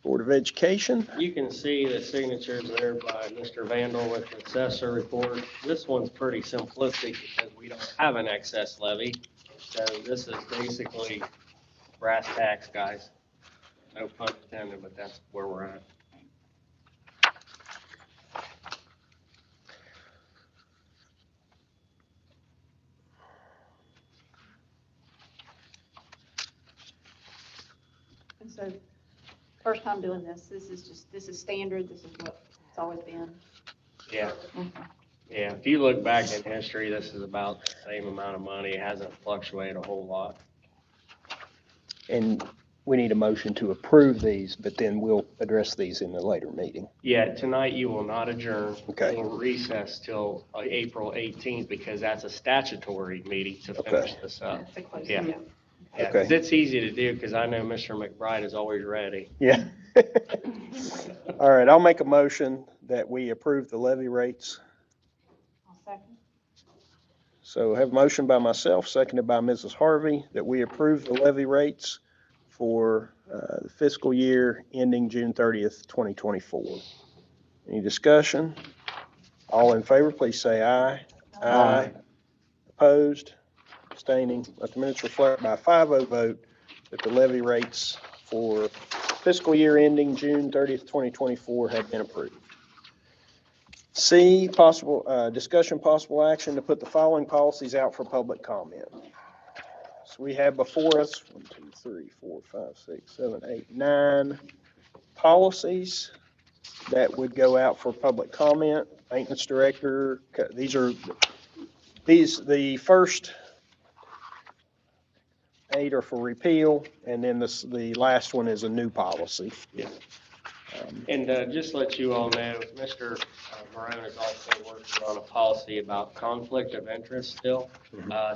Board of Education. You can see the signatures there by Mr. Vandal with the assessor report. This one's pretty simplistic because we don't have an excess levy. So this is basically brass tacks, guys. No pun intended, but that's where we're at. And so, first time doing this, this is standard, this is what it's always been. Yeah. Yeah, if you look back in history, this is about the same amount of money. It hasn't fluctuated a whole lot. And we need a motion to approve these, but then we'll address these in the later meeting. Yeah, tonight you will not adjourn. Okay. We'll recess till April 18th because that's a statutory meeting to finish this up. That's a close, Yeah. yeah. Yeah, 'cause it's easy to do because I know Mr. McBride is always ready. Yeah. All right, I'll make a motion that we approve the levy rates. I'll second. So I have a motion by myself, seconded by Mrs. Harvey, that we approve the levy rates for the fiscal year ending June 30th, 2024. Any discussion? All in favor, please say aye. Aye. Opposed? Abstaining? Let the minutes reflect by a 5-0 vote that the levy rates for fiscal year ending June 30th, 2024 have been approved. C, possible, discussion, possible action to put the following policies out for public comment. So we have before us 1, 2, 3, 4, 5, 6, 7, 8, 9 policies that would go out for public comment. Maintenance director, the first 8 are for repeal, and then the last one is a new policy. Yeah. And just to let you all know, Mr. Marone is also working on a policy about conflict of interest still.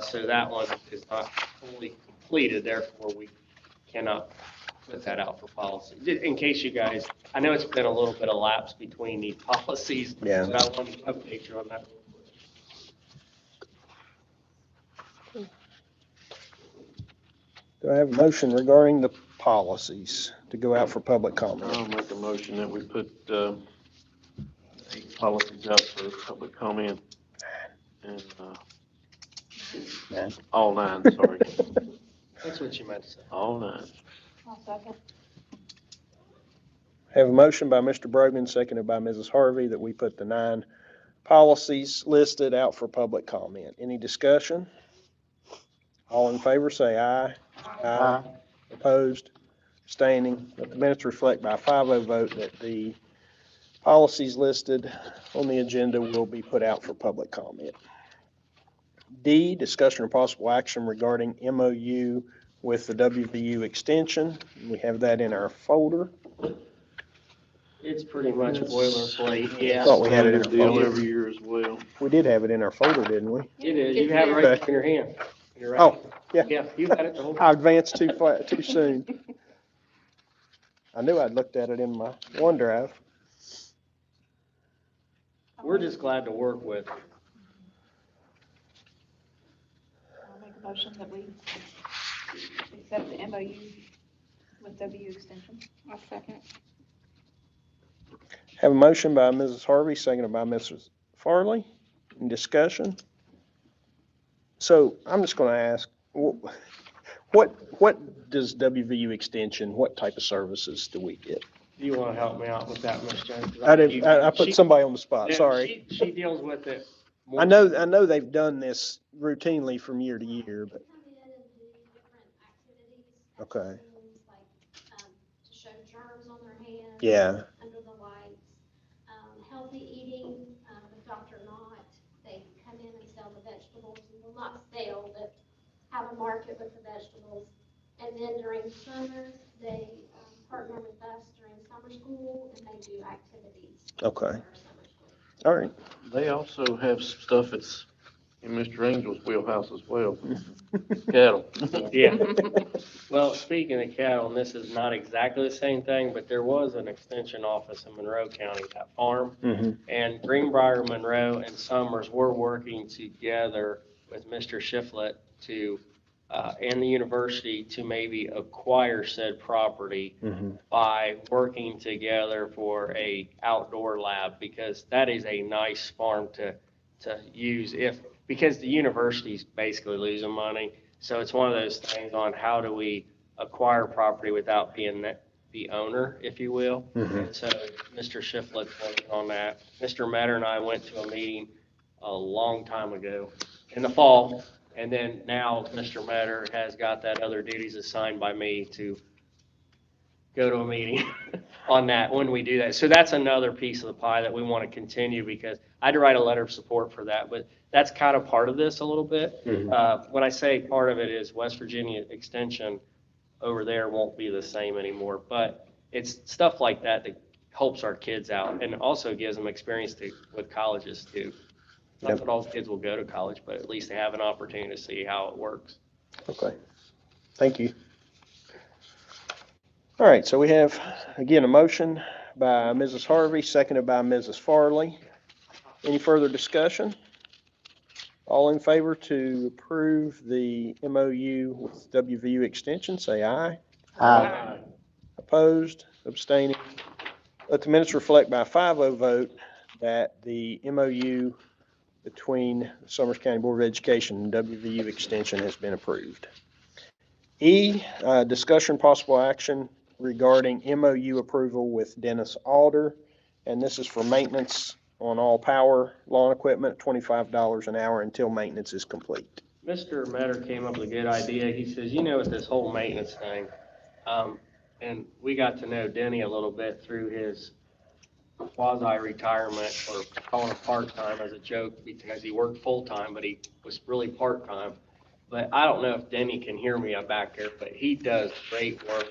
So that one is not fully completed, therefore we cannot put that out for policy. In case you guys, I know it's been a little bit of lapse between these policies, Yeah. but I wanted to update you on that. Do I have a motion regarding the policies to go out for public comment? I'll make a motion that we put 8 policies out for public comment. And all 9, sorry. That's what you meant to say. All 9. I'll second. Have a motion by Mr. Brogan, seconded by Mrs. Harvey, that we put the 9 policies listed out for public comment. Any discussion? All in favor, say aye. Aye. Opposed? Abstaining? Let the minutes reflect by a 5-0 vote that the policies listed on the agenda will be put out for public comment. D, discussion or possible action regarding MOU with the WVU extension. We have that in our folder. It's pretty much boilerplate, yeah. Thought we had it in our Deal folder. every year as well. We did have it in our folder, didn't we? It is, you have it right in your hand. You're right. Oh, yeah. Yeah, you had it the whole time. I advanced too soon. I knew I'd looked at it in my OneDrive. We're just glad to work with. I'll make a motion that we accept the MOU with WU extension. I'll second. Have a motion by Mrs. Harvey, seconded by Mrs. Farley. Any discussion? So I'm just going to ask, what does WVU extension, what type of services do we get? Do you want to help me out with that, Ms. Jones? 'Cause I didn't, you- I put she- somebody on the spot, no, sorry. She deals with it more. I know they've done this routinely from year to year, but, Come in and do different activities. at Okay. schools, like, to show germs on their hands. yeah, Under the lights. Healthy eating, with Dr. Knott, they come in and sell the vegetables, and will not sell, but have a market with the vegetables. And then during summer, they, partner with us during summer school, and they do activities. okay, For our summer school. all right. They also have stuff that's in Mr. Angel's wheelhouse as well. Cattle. Yeah. Well, speaking of cattle, and this is not exactly the same thing, but there was an extension office in Monroe County, that farm. Mhm. And Greenbrier, Monroe, and Summers were working together with Mr. Shiflett to, and the university to maybe acquire said property Mhm. by working together for a outdoor lab, because that is a nice farm to use because the university's basically losing money. So it's one of those things on how do we acquire property without being the owner, if you will. Mhm. And so Mr. Shiflett's working on that. Mr. Metter and I went to a meeting a long time ago in the fall. And then now Mr. Metter has got that other duties assigned by me to go to a meeting on that when we do that. So that's another piece of the pie that we want to continue, because I had to write a letter of support for that, but that's kind of part of this a little bit. Mhm. When I say part of it is West Virginia Extension over there won't be the same anymore, but it's stuff like that that helps our kids out and also gives them experience with colleges too. Not Yep. that all kids will go to college, but at least they have an opportunity to see how it works. Okay, thank you. All right, so we have, again, a motion by Mrs. Harvey, seconded by Mrs. Farley. Any further discussion? All in favor to approve the MOU with WVU Extension, say aye. Aye. Opposed, abstaining. Let the minutes reflect by a 5-0 vote that the MOU between Summers County Board of Education and WVU Extension has been approved. E, discussion possible action regarding MOU approval with Dennis Alder, and this is for maintenance on all power lawn equipment, $25 an hour until maintenance is complete. Mr. Metter came up with a good idea. He says, with this whole maintenance thing, and we got to know Denny a little bit through his quasi-retirement, or calling it part-time as a joke, because he worked full-time, but he was really part-time. But I don't know if Denny can hear me up back there, but he does great work.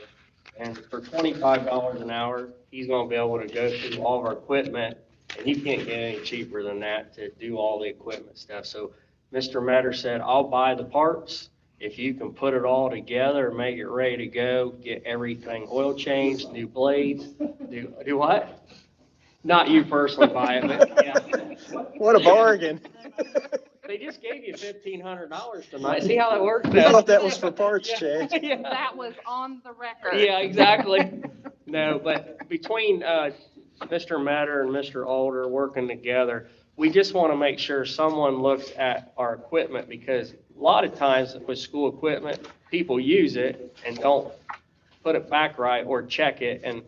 And for $25 an hour, he's gonna be able to go through all of our equipment, and you can't get any cheaper than that to do all the equipment stuff. So Mr. Metter said, I'll buy the parts. If you can put it all together, make it ready to go, get everything oil changed, new blades, do what? Not you personally buy it, but yeah. What a bargain. They just gave you $1,500 tonight. See how that works? We thought that was for parts, Yeah. Chad. Yeah. That was on the record. Yeah, exactly. No, but between Mr. Matter and Mr. Alder working together, we just want to make sure someone looks at our equipment, because a lot of times with school equipment, people use it and don't put it back right or check it. And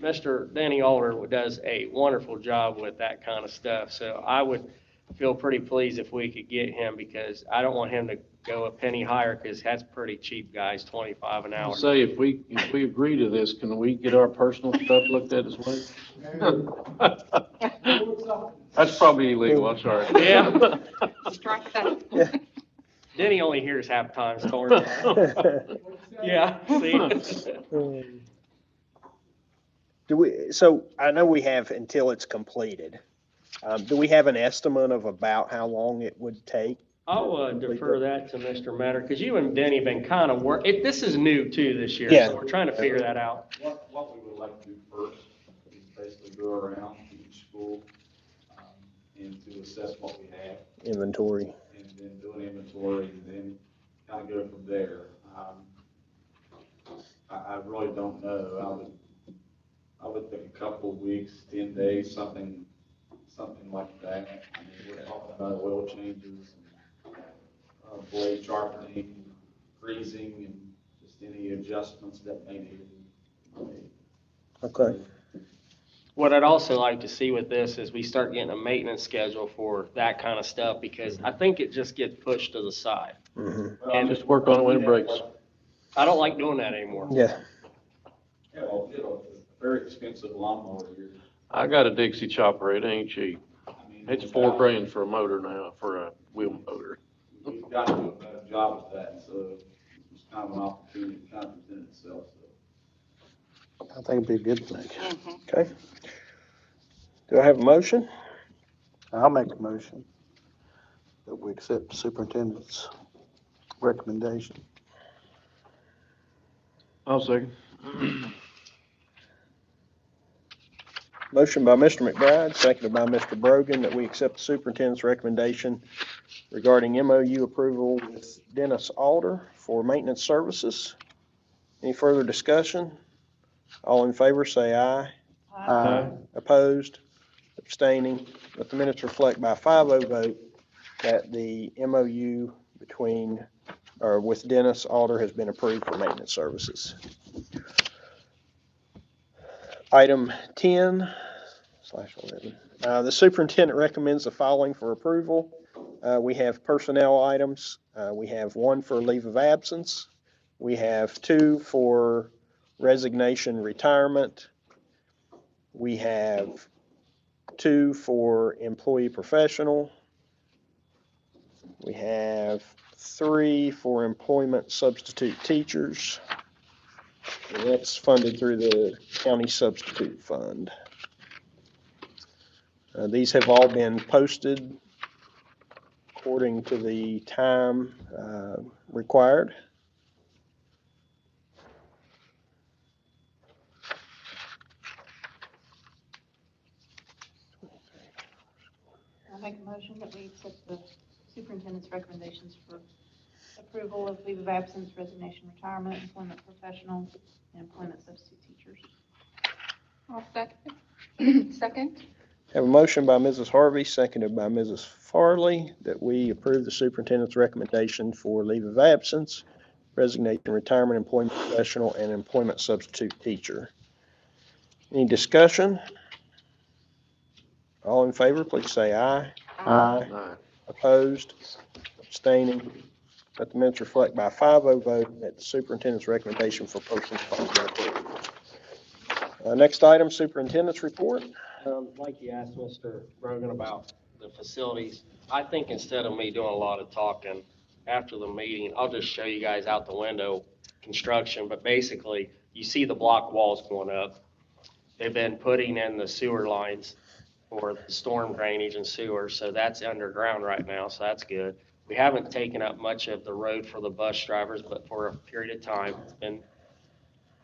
Mr. Danny Alder does a wonderful job with that kind of stuff. So I would feel pretty pleased if we could get him, because I don't want him to go a penny higher, because that's pretty cheap, guys, $25 an hour. Say, if we agree to this, can we get our personal stuff looked at as well? That's probably illegal, I'm sorry. Yeah. Strike that. Denny only hears half time, Storm. Yeah, see? So I know we have until it's completed. Do we have an estimate of about how long it would take? I'll defer that to Mr. Matter, because you and Denny have been kind of this is new too this year, Yeah. so we're trying to figure that out. What we would like to do first is basically go around to each school and to assess what we have, Inventory. and then do an inventory, and then kind of go from there. I really don't know. I would think a couple of weeks, 10 days, something like that. I mean, we're talking about oil changes, and blade sharpening, greasing, and just any adjustments that may need to be made. Okay. What I'd also like to see with this is we start getting a maintenance schedule for that kind of stuff, because I think it just gets pushed to the side. Mm-hmm. Just work on it when it breaks. I don't like doing that anymore. Yeah. Yeah, well, you know, a very expensive lawnmower here. I got a Dixie chopper, it ain't cheap. I mean, It's $4 grand for a motor now, for a wheel motor. We've got to do a better job with that, so it's kind of an opportunity to kind of present itself, so. I think it'd be a good thing. Okay. Do I have a motion? I'll make a motion that we accept the superintendent's recommendation. I'll second. Motion by Mr. McBride, seconded by Mr. Brogan, that we accept the superintendent's recommendation regarding MOU approval with Dennis Alder for maintenance services. Any further discussion? All in favor, say aye. Aye. Opposed? Abstaining? Let the minutes reflect by a 5-0 vote that the MOU with Dennis Alder has been approved for maintenance services. Item 10/11. The superintendent recommends the following for approval. We have personnel items. We have 1 for leave of absence. We have 2 for resignation, retirement. We have 2 for employee professional. We have 3 for employment substitute teachers. And that's funded through the county substitute fund. These have all been posted according to the time required. I'll make a motion that we accept the superintendent's recommendations for approval of leave of absence, resignation, retirement, employment professional, and employment substitute teachers. I'll second. Second. Have a motion by Mrs. Harvey, seconded by Mrs. Farley, that we approve the superintendent's recommendation for leave of absence, resignation, retirement, employment professional, and employment substitute teacher. Any discussion? All in favor, please say aye. Aye. Opposed? Abstaining? Let the minutes reflect by a 5-0 vote that the superintendent's recommendation for personnel has been approved. Next item, superintendent's report. Like you asked Mr. Brogan about the facilities, I think instead of me doing a lot of talking after the meeting, I'll just show you guys out the window construction. But basically, you see the block walls going up. They've been putting in the sewer lines for the storm drainage and sewer, so that's underground right now, so that's good. We haven't taken up much of the road for the bus drivers, but for a period of time, it's been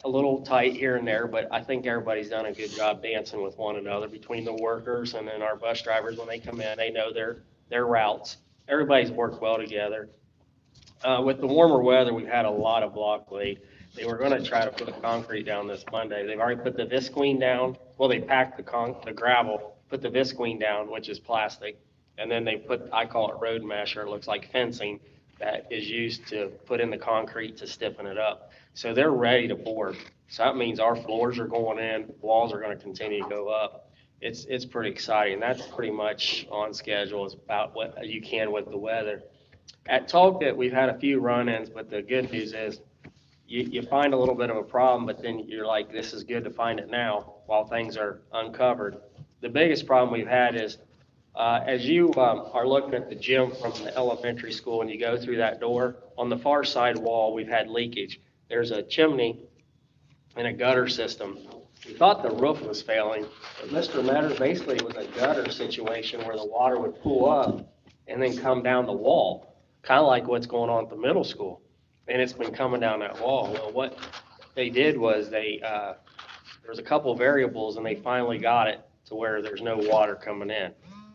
a little tight here and there, but I think everybody's done a good job dancing with one another between the workers and then our bus drivers. When they come in, they know their routes. Everybody's worked well together. With the warmer weather, we've had a lot of block laid. They were going to try to put concrete down this Monday. They've already put the visqueen down. Well, they packed the gravel, put the visqueen down, which is plastic, and then they put, I call it road mesh, or it looks like fencing that is used to put in the concrete to stiffen it up. So they're ready to board. So that means our floors are going in, walls are going to continue to go up. It's pretty exciting. That's pretty much on schedule. It's about what you can with the weather. At Talcott, we've had a few run-ins, but the good news is you find a little bit of a problem, but then you're like, this is good to find it now while things are uncovered. The biggest problem we've had is as you are looking at the gym from the elementary school and you go through that door, on the far side wall, we've had leakage. There's a chimney and a gutter system. We thought the roof was failing, but Mr. Metter, basically it was a gutter situation where the water would pool up and then come down the wall, kind of like what's going on at the middle school. And it's been coming down that wall. Well, what they did was there was a couple variables and they finally got it to where there's no water coming in.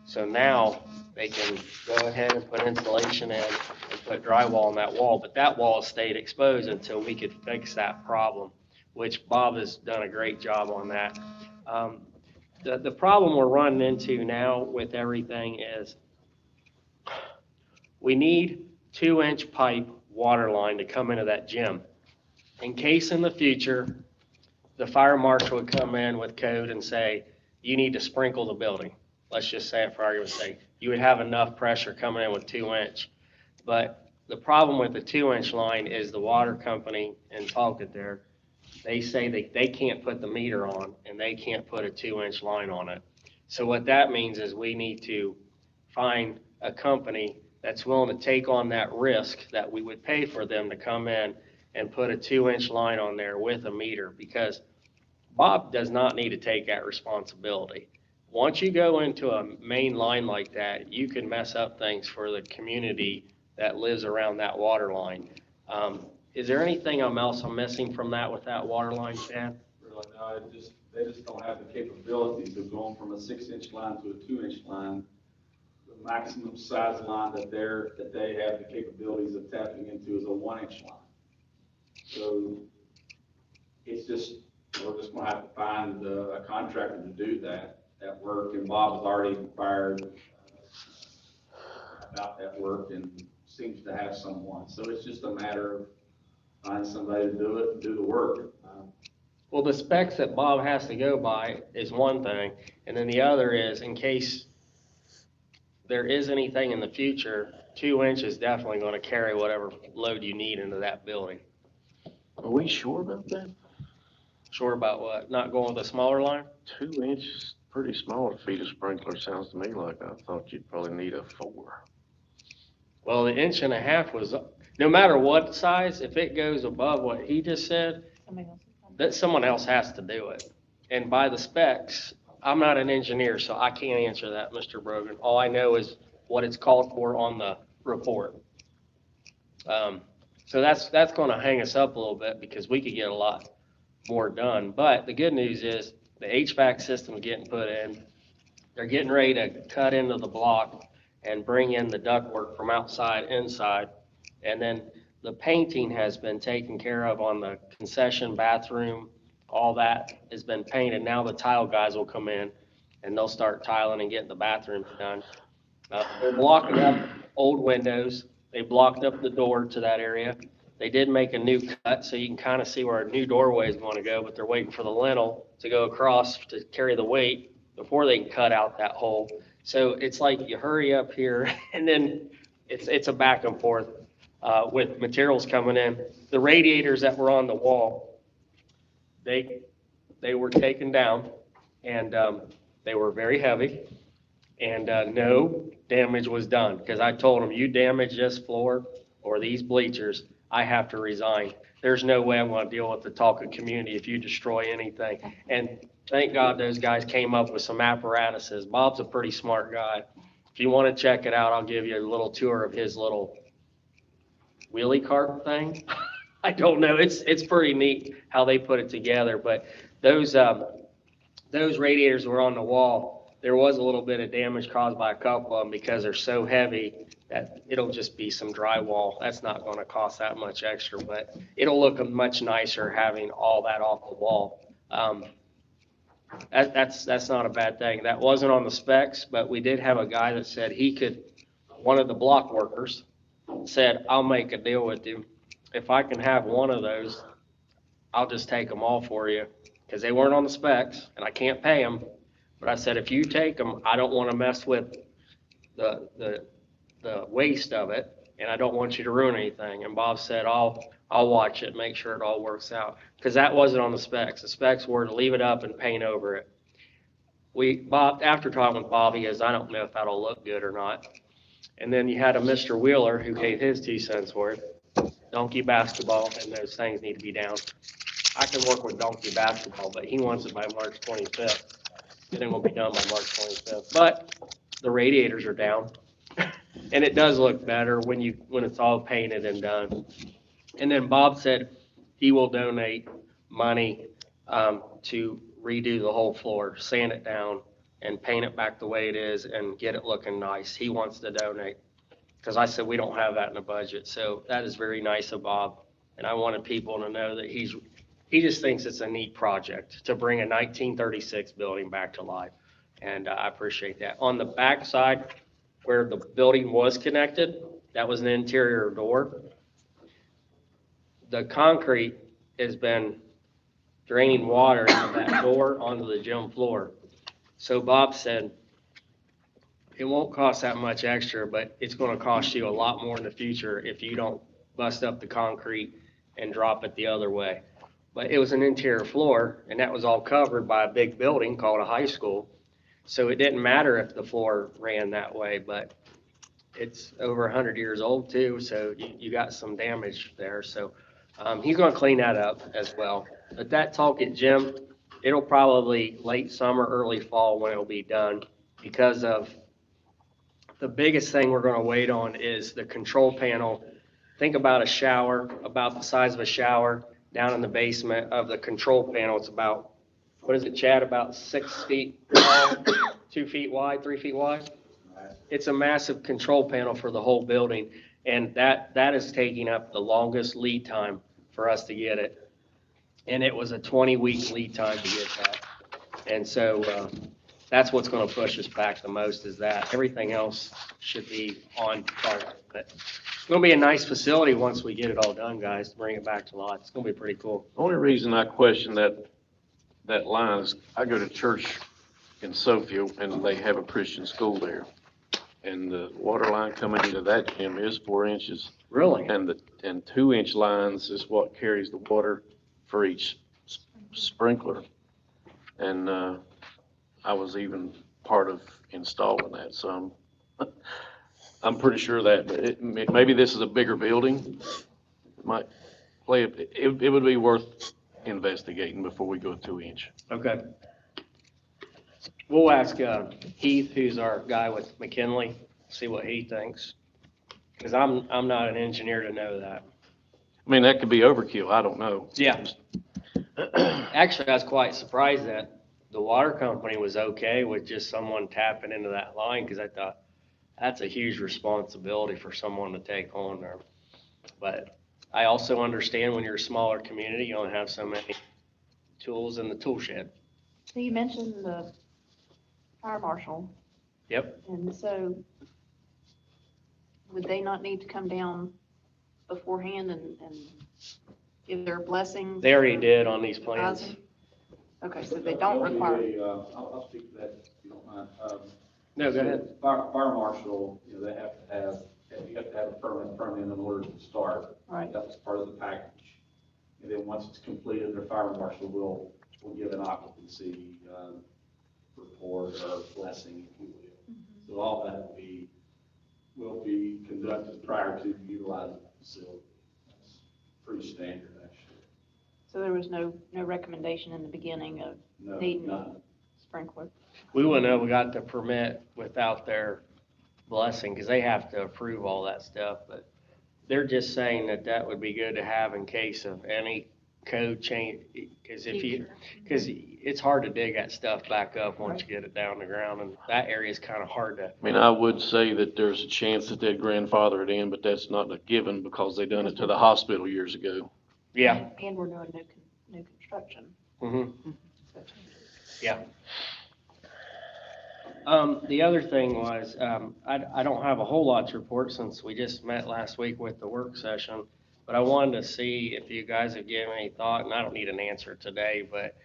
So now they can go ahead and put insulation in and put drywall on that wall, but that wall stayed exposed until we could fix that problem, which Bob has done a great job on that. The problem we're running into now with everything is we need 2-inch pipe water line to come into that gym. In case in the future, the fire marshal would come in with code and say, you need to sprinkle the building. Let's just say it for argument's sake. You would have enough pressure coming in with 2-inch. But the problem with the 2-inch line is the water company in Talcott there, they say they can't put the meter on and they can't put a 2-inch line on it. So what that means is we need to find a company that's willing to take on that risk that we would pay for them to come in and put a 2-inch line on there with a meter, because Bob does not need to take that responsibility. Once you go into a main line like that, you can mess up things for the community that lives around that water line. Is there anything else I'm missing from that with that water line, Chad? Really, no, they just don't have the capabilities of going from a 6-inch line to a 2-inch line. The maximum size line that they have the capabilities of tapping into is a 1-inch line. So it's just, we're just gonna have to find a contractor to do that work, and Bob has already inquired about that work and seems to have someone. So it's just a matter of finding somebody to do it and do the work. Well, the specs that Bob has to go by is one thing, and then the other is, in case there is anything in the future, 2-inch is definitely gonna carry whatever load you need into that building. Are we sure about that? Sure about what? Not going with a smaller line? 2 inches, pretty small to feed a sprinkler, sounds to me like I thought you'd probably need a 4. Well, the 1.5 was, no matter what size, if it goes above what he just said, Somebody else is coming. that someone else has to do it. And by the specs, I'm not an engineer, so I can't answer that, Mr. Brogan. All I know is what it's called for on the report. So that's gonna hang us up a little bit because we could get a lot more done. But the good news is the HVAC system's getting put in. They're getting ready to cut into the block and bring in the ductwork from outside inside. And then the painting has been taken care of on the concession bathroom. All that has been painted. Now the tile guys will come in and they'll start tiling and getting the bathrooms done. They're blocking up old windows. They blocked up the door to that area. They did make a new cut, so you can kind of see where a new doorway is going to go, but they're waiting for the lintel to go across to carry the weight before they can cut out that hole. So it's like you hurry up here and then it's a back and forth with materials coming in. The radiators that were on the wall, they were taken down and they were very heavy. And no damage was done, because I told them, you damage this floor or these bleachers, I have to resign. There's no way I'm gonna deal with the Talcott community if you destroy anything. And thank God those guys came up with some apparatuses. Bob's a pretty smart guy. If you wanna check it out, I'll give you a little tour of his little wheelie cart thing. I don't know, it's pretty neat how they put it together, but those radiators were on the wall. There was a little bit of damage caused by a couple of them because they're so heavy that it'll just be some drywall. That's not gonna cost that much extra, but it'll look much nicer having all that off the wall. That's not a bad thing. That wasn't on the specs, but we did have a guy that said he could, one of the block workers said, I'll make a deal with you. If I can have one of those, I'll just take them all for you, because they weren't on the specs and I can't pay them. But I said, if you take them, I don't want to mess with the waste of it, and I don't want you to ruin anything. And Bob said, I'll watch it, make sure it all works out, because that wasn't on the specs. The specs were to leave it up and paint over it. Bob, after talking with Bob, he goes, I don't know if that'll look good or not. And then you had a Mr. Wheeler who gave his 2 cents worth. Donkey basketball, and those things need to be down. I can work with donkey basketball, but he wants it by March 25th. It ain't gonna be done by March 25th, but the radiators are down. And it does look better when it's all painted and done. And then Bob said he will donate money to redo the whole floor, sand it down and paint it back the way it is and get it looking nice. He wants to donate, because I said we don't have that in the budget. So that is very nice of Bob. And I wanted people to know that he just thinks it's a neat project to bring a 1936 building back to life. And I appreciate that. On the back side where the building was connected, that was an interior door. The concrete has been draining water into that door onto the gym floor. So Bob said, it won't cost that much extra, but it's gonna cost you a lot more in the future if you don't bust up the concrete and drop it the other way. But it was an interior floor, and that was all covered by a big building called a high school. So it didn't matter if the floor ran that way, but it's over 100 years old too, so you got some damage there. So he's gonna clean that up as well. But that Talkit gym, it'll probably late summer, early fall when it'll be done, because of the biggest thing we're gonna wait on is the control panel. Think about a shower, about the size of a shower down in the basement of the control panel. It's about, what is it, Chad, about 6 feet tall, 2 feet wide, 3 feet wide? It's a massive control panel for the whole building, and that is taking up the longest lead time for us to get it. And it was a 20-week lead time to get that. And so that's what's going to push us back the most, is that. Everything else should be on target. But it's going to be a nice facility once we get it all done, guys, to bring it back to life. It's going to be pretty cool. The only reason I question that line is I go to church in Sofield and they have a Christian school there. And the water line coming into that gym is 4 inches. Really? And 2-inch lines is what carries the water for each sprinkler. And I was even part of installing that, so I'm pretty sure that, but maybe this is a bigger building. Might play, it would be worth investigating before we go 2-inch. Okay. We'll ask Heath, who's our guy with McKinley, see what he thinks. Because I'm not an engineer to know that. I mean, that could be overkill, I don't know. Yeah. Actually, I was quite surprised that the water company was okay with just someone tapping into that line, because I thought that's a huge responsibility for someone to take on there. But I also understand when you're a smaller community, you don't have so many tools in the tool shed. So you mentioned the fire marshal, Yep. and so would they not need to come down beforehand and give their blessing? They already did on these plans. Okay, so they don't require. I'll speak to that if you don't mind. No, go ahead. Fire marshal, they have to have, you have to have a permit in order to start. Right. That was part of the package. And then once it's completed, their fire marshal will give an occupancy report or blessing, if you will. So all that will be conducted prior to utilizing the facility. That's pretty standard, actually. So there was no recommendation in the beginning of No, needing a none. sprinkler? We wouldn't have got the permit without their blessing, because they have to approve all that stuff. But they're just saying that would be good to have in case of any code change, because it's hard to dig that stuff back up once you get it down the ground, and that area is kind of hard to. I mean, I would say that there's a chance that they'd grandfather it in, but that's not a given because they done it to the hospital years ago. Yeah. And we're doing new construction. Mm-hmm. Yeah. The other thing was, I don't have a whole lot to report since we just met last week with the work session, but I wanted to see if you guys have given any thought, and I don't need an answer today, but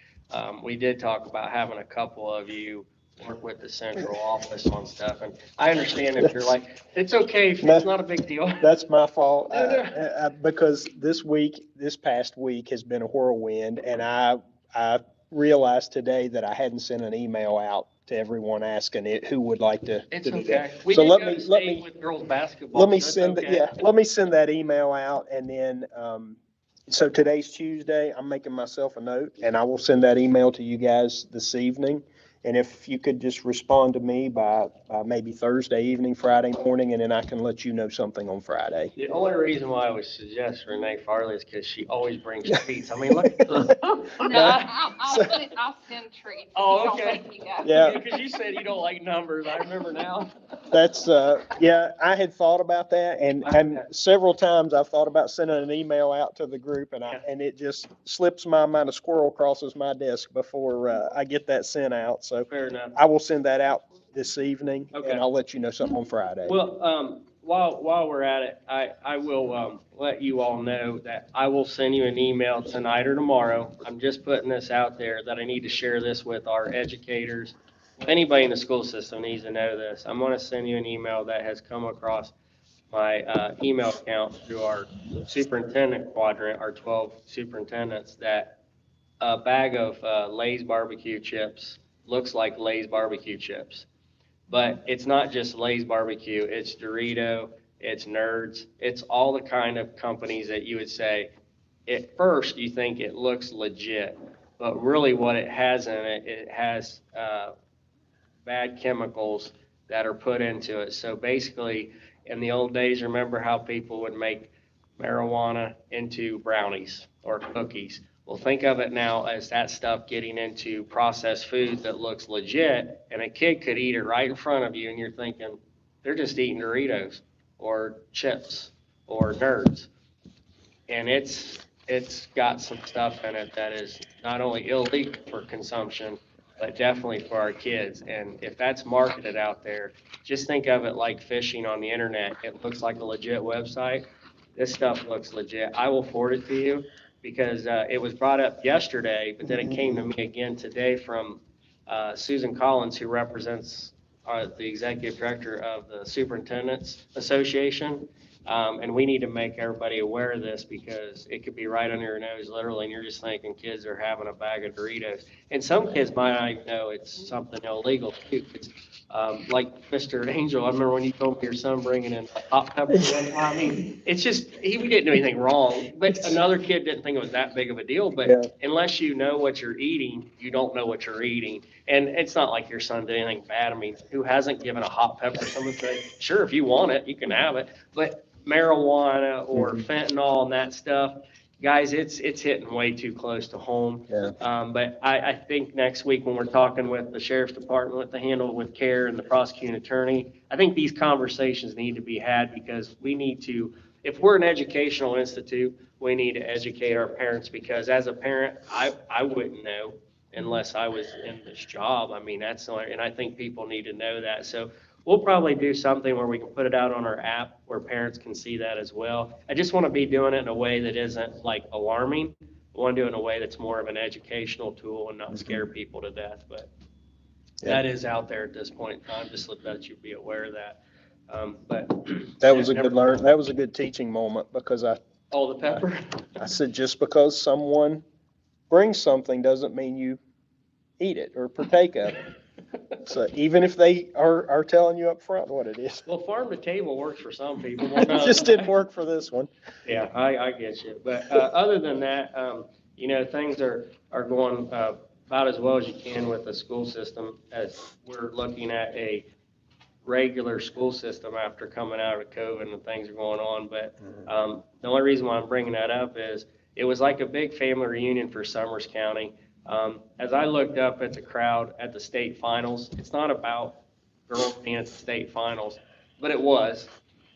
we did talk about having a couple of you work with the central office on stuff, and I understand if you're like, it's okay, it's not a big deal. That's my fault, No. because this past week has been a whirlwind, and I realized today that I hadn't sent an email out to everyone asking who would like to. It's to do okay. that. We So did let go me- to let state me- with girls basketball. Let me so it's send, okay. let me send that email out, and then, so today's Tuesday, I'm making myself a note, and I will send that email to you guys this evening. And if you could just respond to me by maybe Thursday evening, Friday morning, and then I can let you know something on Friday. The only reason why I would suggest Renee Farley is because she always brings treats. I mean, look. No, I'll send treats. Oh, Don't okay. make me go. Yeah. Because you said you don't like numbers. I remember now. That's, yeah, I had thought about that, and several times I've thought about sending an email out to the group, and it just slips my mind, a squirrel crosses my desk before I get that sent out. So Fair enough. I will send that out this evening, Okay. and I'll let you know something on Friday. Well, while we're at it, I will let you all know that I will send you an email tonight or tomorrow. I'm just putting this out there that I need to share this with our educators. Anybody in the school system needs to know this. I'm going to send you an email that has come across my email account through our superintendent quadrant, our 12 superintendents, that a bag of Lay's barbecue chips looks like Lay's barbecue chips. But it's not just Lay's barbecue, it's Dorito, it's Nerds, it's all the kind of companies that you would say, at first you think it looks legit, but really what it has in it, it has bad chemicals that are put into it. So basically, in the old days, remember how people would make marijuana into brownies or cookies? Well, think of it now as that stuff getting into processed food that looks legit, and a kid could eat it right in front of you, and you're thinking, they're just eating Doritos or chips or Nerds. And it's got some stuff in it that is not only illegal for consumption, but definitely for our kids. And if that's marketed out there, just think of it like fishing on the internet. It looks like a legit website. This stuff looks legit. I will forward it to you because it was brought up yesterday, but then it came to me again today from Susan Collins, who represents the executive director of the Superintendents Association. And we need to make everybody aware of this because it could be right under your nose, literally, and you're just thinking kids are having a bag of Doritos. And some kids might not even know it's something illegal too. It's, like Mr. Angel, I remember when you told me your son bringing in hot pepper one time. I mean, it's just, he didn't do anything wrong, but another kid didn't think it was that big of a deal. But Yeah. unless you know what you're eating, you don't know what you're eating. And it's not like your son did anything bad. I mean, who hasn't given a hot pepper? Someone say, sure, if you want it, you can have it. But marijuana or fentanyl and that stuff, guys, it's hitting way too close to home. Yeah. But I think next week when we're talking with the sheriff's department, with the handle with CARE and the prosecuting attorney, I think these conversations need to be had because we need to, if we're an educational institute, we need to educate our parents because as a parent, I wouldn't know unless I was in this job. I mean, that's, and I think people need to know that. So we'll probably do something where we can put it out on our app where parents can see that as well. I just want to be doing it in a way that isn't like alarming. I want to do it in a way that's more of an educational tool and not scare people to death. But that is out there at this point in time, just so that you be aware of that. But That was a good learn. That was a good teaching moment because Oh, the pepper? I said, just because someone brings something doesn't mean you eat it or partake of it. So even if they are telling you up front what it is. Well, farm to table works for some people. It just didn't work for this one. Yeah, I get you. But other than that, you know, things are going about as well as you can with the school system as we're looking at a regular school system after coming out of COVID and things are going on. But the only reason why I'm bringing that up is it was like a big family reunion for Summers County. As I looked up at the crowd at the state finals, it's not about girls being at the state finals, but it was.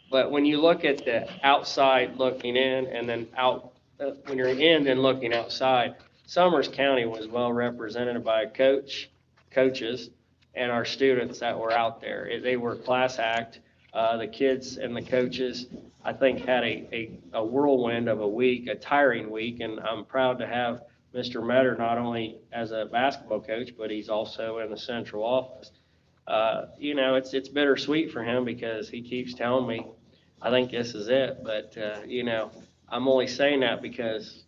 But when you look at the outside looking in and then out, when you're in then looking outside, Summers County was well represented by a coaches, and our students that were out there. They were class act. The kids and the coaches, I think, had a whirlwind of a week, a tiring week, and I'm proud to have Mr. Metter not only as a basketball coach, but he's also in the central office. You know, it's bittersweet for him because he keeps telling me, I think this is it. But, you know, I'm only saying that because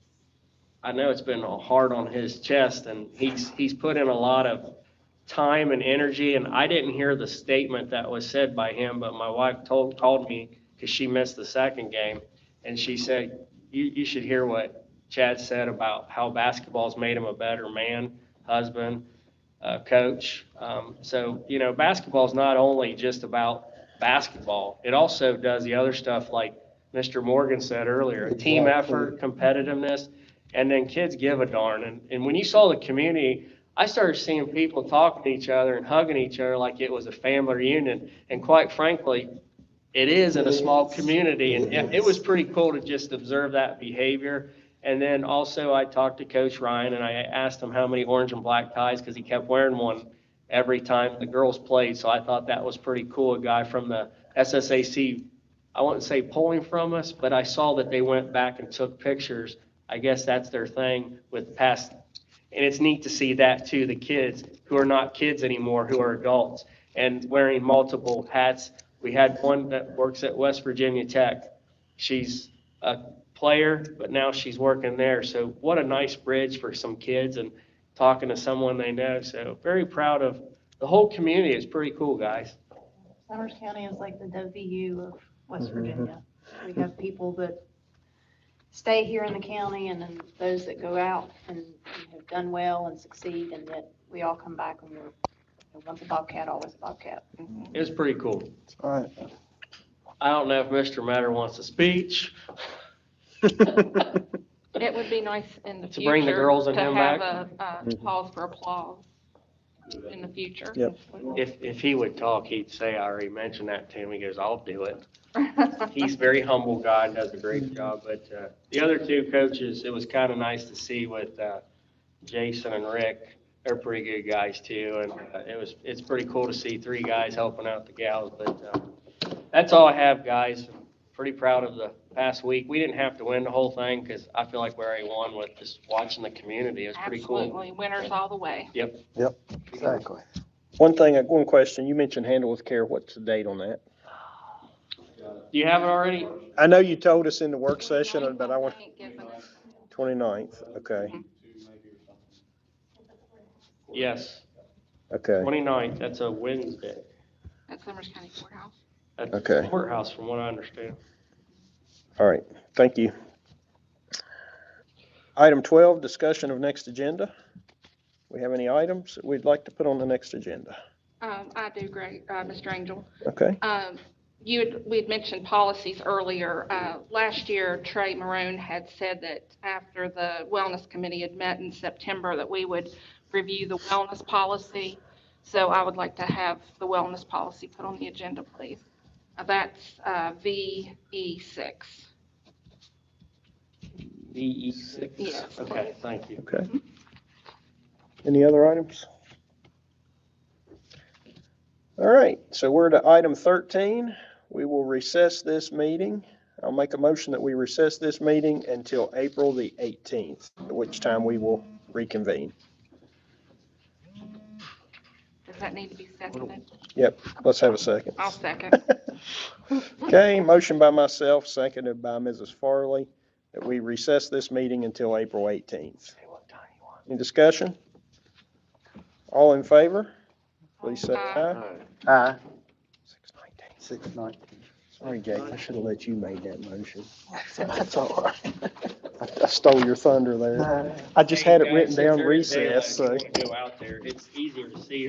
I know it's been hard on his chest, and he's put in a lot of time and energy. And I didn't hear the statement that was said by him, but my wife called me because she missed the second game. And she said, you should hear what Chad said about how basketball's made him a better man, husband, coach. So, you know, basketball's not only just about basketball. It also does the other stuff like Mr. Morgan said earlier, team effort, competitiveness, and then kids give a darn. And when you saw the community, I started seeing people talking to each other and hugging each other like it was a family reunion. And quite frankly, it is in a small community. And it was pretty cool to just observe that behavior. And then also I talked to Coach Ryan and I asked him how many orange and black ties because he kept wearing one every time the girls played. So I thought that was pretty cool. A guy from the SSAC I wouldn't say pulling from us, but I saw that they went back and took pictures. I guess that's their thing with past, and it's neat to see that too, the kids who are not kids anymore, who are adults and wearing multiple hats. We had one that works at West Virginia Tech. She's a player, but now she's working there. So what a nice bridge for some kids and talking to someone they know. So very proud of the whole community. It's pretty cool, guys. Summers County is like the WVU of West Mhm. Virginia. We have people that stay here in the county and then those that go out and have done well and succeed, and yet we all come back and we're, once a Bobcat, always a Bobcat. It was pretty cool. All right. I don't know if Mr. Matter wants a speech. It would be nice in the To future. bring the girls and to him have back? a pause for applause in the future. Yep. If he would talk, he'd say, I already mentioned that to him. He goes, I'll do it. He's a very humble guy and does a great job. But the other two coaches, it was kind of nice to see with Jason and Rick. They're pretty good guys too. And it's pretty cool to see three guys helping out the gals. But that's all I have, guys. Pretty proud of the past week. We didn't have to win the whole thing because I feel like we already won with just watching the community. It was pretty cool. Absolutely, winners all the way. Yep. Exactly. One question, you mentioned Handle with Care. What's the date on that? Do you have it already? I know you told us in the work session, but I want, Ain't giving us- 29th, okay, Yes. okay. 29th, that's a Wednesday. At Summers County Courthouse. That's Okay. the courthouse, from what I understand. All right, thank you. Item 12, discussion of next agenda. We have any items that we'd like to put on the next agenda? I do, Greg, Mr. Angel. Okay, We had mentioned policies earlier. Last year, Trey Maroon had said that after the Wellness Committee had met in September, that we would review the wellness policy. So I would like to have the wellness policy put on the agenda, please. That's VE6. VE6? Yes, Okay, thank you. okay. Any other items? All right, so we're to item 13. We will recess this meeting. I'll make a motion that we recess this meeting until April the 18th, at which time we will reconvene. Does that need to be seconded? Yep, let's have a second. I'll second. Okay, motion by myself, seconded by Mrs. Farley, that we recess this meeting until April 18th. Any discussion? All in favor? Please say aye. Aye. 619. 6:19. Sorry, Jake, I should have let you made that motion. That's all right. I stole your thunder there. I just had it written down recess, so. Go out there, it's easier to see